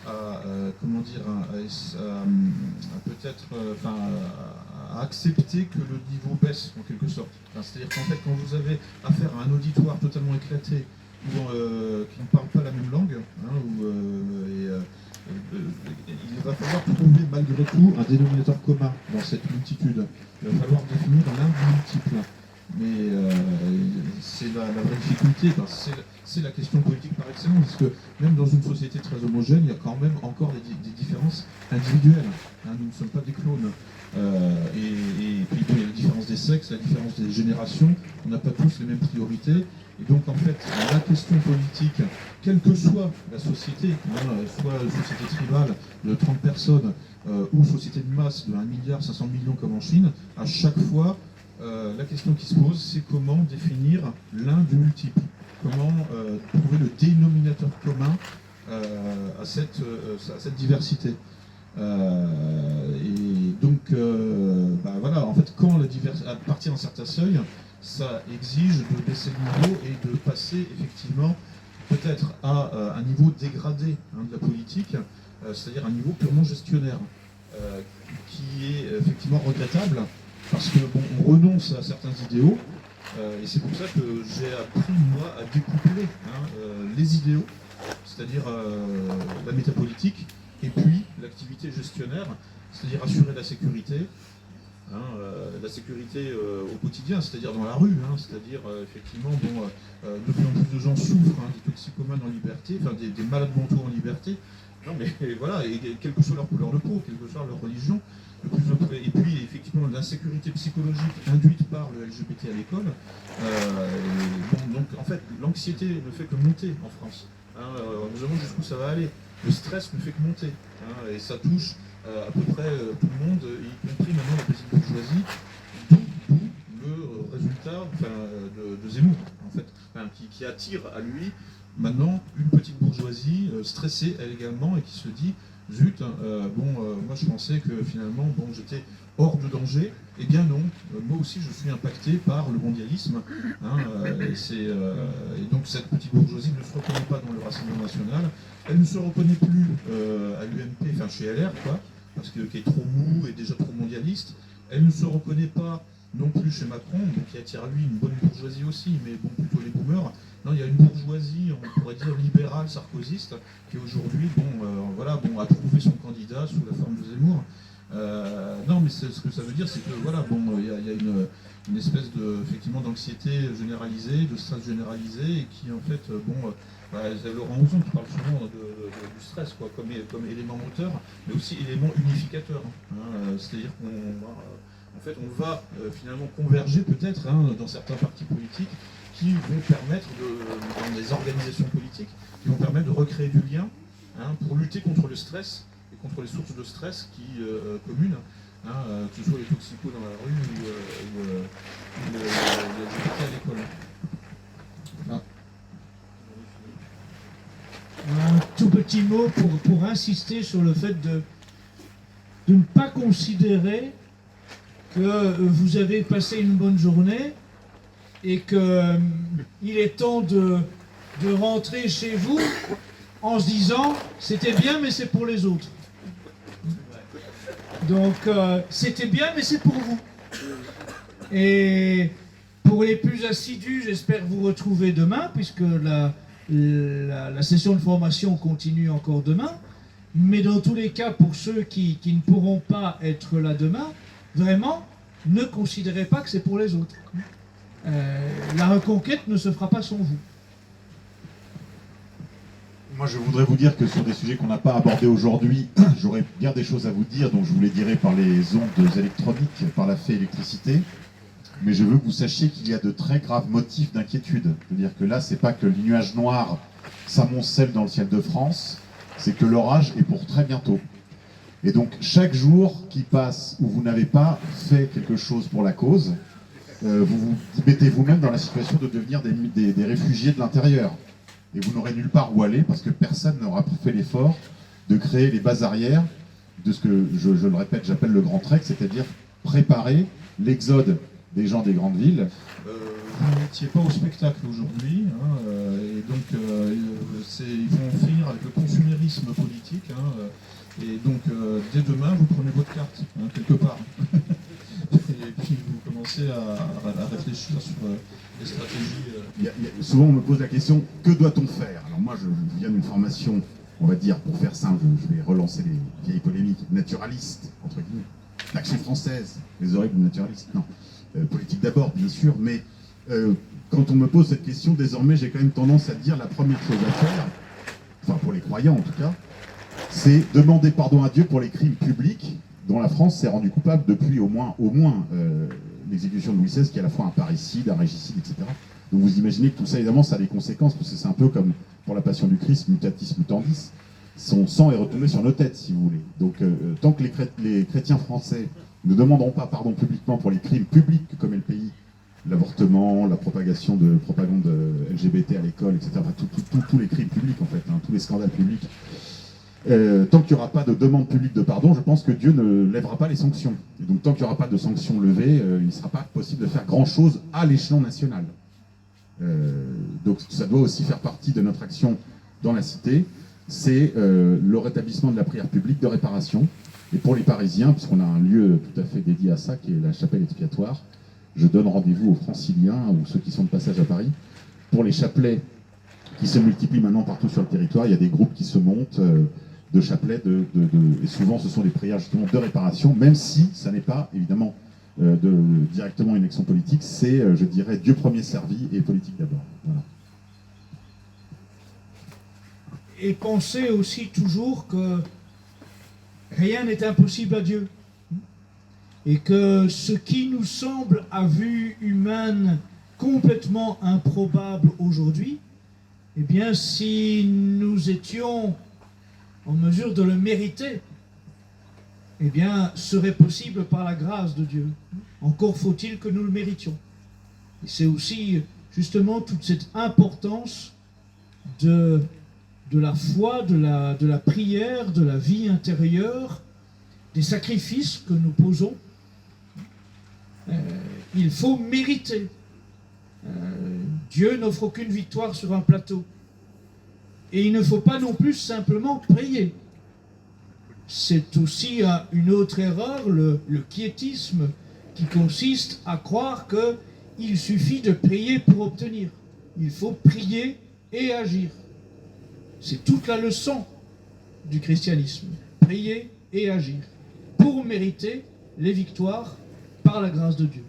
à peut-être à accepter que le niveau baisse en quelque sorte. Enfin, c'est-à-dire qu'en fait quand vous avez affaire à un auditoire totalement éclaté qui ne parle pas la même langue, hein, il va falloir trouver malgré tout un dénominateur commun dans cette multitude. Il va falloir définir l'un du multiple. Mais c'est la vraie difficulté, c'est la question politique par excellence, parce que même dans une société très homogène, il y a quand même encore des différences individuelles. Hein, nous ne sommes pas des clones. Et puis il y a la différence des sexes, la différence des générations, on n'a pas tous les mêmes priorités. Et donc en fait, la question politique, quelle que soit la société, hein, soit société tribale de 30 personnes, ou société de masse de 1,5 milliard comme en Chine, à chaque fois, la question qui se pose, c'est comment définir l'un du multiple, comment trouver le dénominateur commun à cette diversité. Et donc, voilà, en fait, quand à partir d'un certain seuil, ça exige de baisser le niveau et de passer effectivement peut-être à un niveau dégradé de la politique, c'est-à-dire un niveau purement gestionnaire, qui est effectivement regrettable. Parce que on renonce à certains idéaux, et c'est pour ça que j'ai appris, moi, à découpler les idéaux, c'est-à-dire la métapolitique, et puis l'activité gestionnaire, c'est-à-dire assurer la sécurité, au quotidien, c'est-à-dire dans la rue, c'est-à-dire effectivement, de plus en plus de gens souffrent des toxicomanes en liberté, enfin des malades mentaux en liberté. Non mais voilà, et quelle que soit leur couleur de peau, quelle que soit leur religion, et puis effectivement l'insécurité psychologique induite par le LGBT à l'école. Donc en fait l'anxiété ne fait que monter en France. On nous demande jusqu'où ça va aller. Le stress ne fait que monter. Et ça touche à peu près tout le monde, y compris maintenant la petite bourgeoisie, d'où le résultat de Zemmour, en fait, qui attire à lui maintenant une petite bourgeoisie stressée elle également et qui se dit zut, moi je pensais que finalement j'étais hors de danger. Eh bien non, moi aussi je suis impacté par le mondialisme. Et donc cette petite bourgeoisie ne se reconnaît pas dans le Rassemblement national, elle ne se reconnaît plus à l'UMP, enfin chez LR, quoi, parce que qui est trop mou et déjà trop mondialiste. Elle ne se reconnaît pas non plus chez Macron, donc qui attire à lui une bonne bourgeoisie aussi, mais plutôt les boomers. Non, il y a une bourgeoisie, on pourrait dire libérale, sarkozyste, qui aujourd'hui, a trouvé son candidat sous la forme de Zemmour. Non, mais ce que ça veut dire, c'est que il y a une espèce effectivement d'anxiété généralisée, de stress généralisé, et qui en fait, Laurent Ouzon qui parle souvent du stress, quoi, comme élément moteur, mais aussi élément unificateur. C'est-à-dire qu'on va finalement converger peut-être dans certains partis politiques qui vont permettre, dans des organisations politiques, qui vont permettre de recréer du lien pour lutter contre le stress et contre les sources de stress communes, que ce soit les toxicos dans la rue ou les LGBT à l'école. Un tout petit mot pour insister sur le fait de ne pas considérer que vous avez passé une bonne journée et qu'il est temps de rentrer chez vous en se disant c'était bien mais c'est pour les autres. Donc c'était bien mais c'est pour vous. Et pour les plus assidus, j'espère vous retrouver demain puisque la session de formation continue encore demain. Mais dans tous les cas, pour ceux qui ne pourront pas être là demain, vraiment, ne considérez pas que c'est pour les autres. La reconquête ne se fera pas sans vous. Moi, je voudrais vous dire que sur des sujets qu'on n'a pas abordés aujourd'hui, j'aurais bien des choses à vous dire, donc je vous les dirai par les ondes électroniques, par la fée électricité. Mais je veux que vous sachiez qu'il y a de très graves motifs d'inquiétude. C'est-à-dire que là, c'est pas que le nuage noir s'amoncelle dans le ciel de France, c'est que l'orage est pour très bientôt. Et donc, chaque jour qui passe où vous n'avez pas fait quelque chose pour la cause, vous vous mettez vous-même dans la situation de devenir des réfugiés de l'intérieur. et vous n'aurez nulle part où aller parce que personne n'aura fait l'effort de créer les bases arrières de ce que, je le répète, j'appelle le grand trek, c'est-à-dire préparer l'exode des gens des grandes villes. Vous n'étiez pas au spectacle aujourd'hui, hein, et donc ils vont finir avec le consumérisme politique, hein, et donc dès demain vous prenez votre carte, hein, quelque part, et puis vous commencez à réfléchir sur les stratégies. Souvent on me pose la question, que doit-on faire? Alors moi je viens d'une formation, on va dire, pour faire simple, je vais relancer les vieilles polémiques, naturalistes, entre guillemets, l'action française, les horribles naturalistes, non. Politique d'abord, bien sûr, mais quand on me pose cette question, désormais, j'ai quand même tendance à dire la première chose à faire, enfin pour les croyants en tout cas, c'est demander pardon à Dieu pour les crimes publics dont la France s'est rendue coupable depuis au moins l'exécution de Louis XVI, qui est à la fois un parricide, un régicide, etc. Donc vous imaginez que tout ça, évidemment, ça a des conséquences, parce que c'est un peu comme pour la passion du Christ, mutatis mutandis, son sang est retombé sur nos têtes, si vous voulez. Donc tant que les chrétiens français ne demanderont pas pardon publiquement pour les crimes publics que commet le pays, l'avortement, la propagation de propagande LGBT à l'école, etc., enfin, tous les crimes publics en fait, hein, tous les scandales publics, tant qu'il n'y aura pas de demande publique de pardon, je pense que Dieu ne lèvera pas les sanctions. Et donc tant qu'il n'y aura pas de sanctions levées, il ne sera pas possible de faire grand-chose à l'échelon national. Donc ça doit aussi faire partie de notre action dans la cité, c'est le rétablissement de la prière publique de réparation. Et pour les Parisiens, puisqu'on a un lieu tout à fait dédié à ça, qui est la chapelle expiatoire, je donne rendez-vous aux franciliens ou ceux qui sont de passage à Paris. Pour les chapelets qui se multiplient maintenant partout sur le territoire, il y a des groupes qui se montent de chapelets, et souvent ce sont des prières justement de réparation, même si ça n'est pas évidemment directement une action politique, c'est, je dirais, Dieu premier servi et politique d'abord. Voilà. Et pensez aussi toujours que rien n'est impossible à Dieu. Et que ce qui nous semble à vue humaine complètement improbable aujourd'hui, eh bien, si nous étions en mesure de le mériter, eh bien, serait possible par la grâce de Dieu. Encore faut-il que nous le méritions. Et c'est aussi justement toute cette importance de la foi, de la prière, de la vie intérieure, des sacrifices que nous posons. Il faut mériter. Dieu n'offre aucune victoire sur un plateau. Et il ne faut pas non plus simplement prier. C'est aussi une autre erreur, le quiétisme, qui consiste à croire qu'il suffit de prier pour obtenir. Il faut prier et agir. C'est toute la leçon du christianisme. Prier et agir pour mériter les victoires par la grâce de Dieu.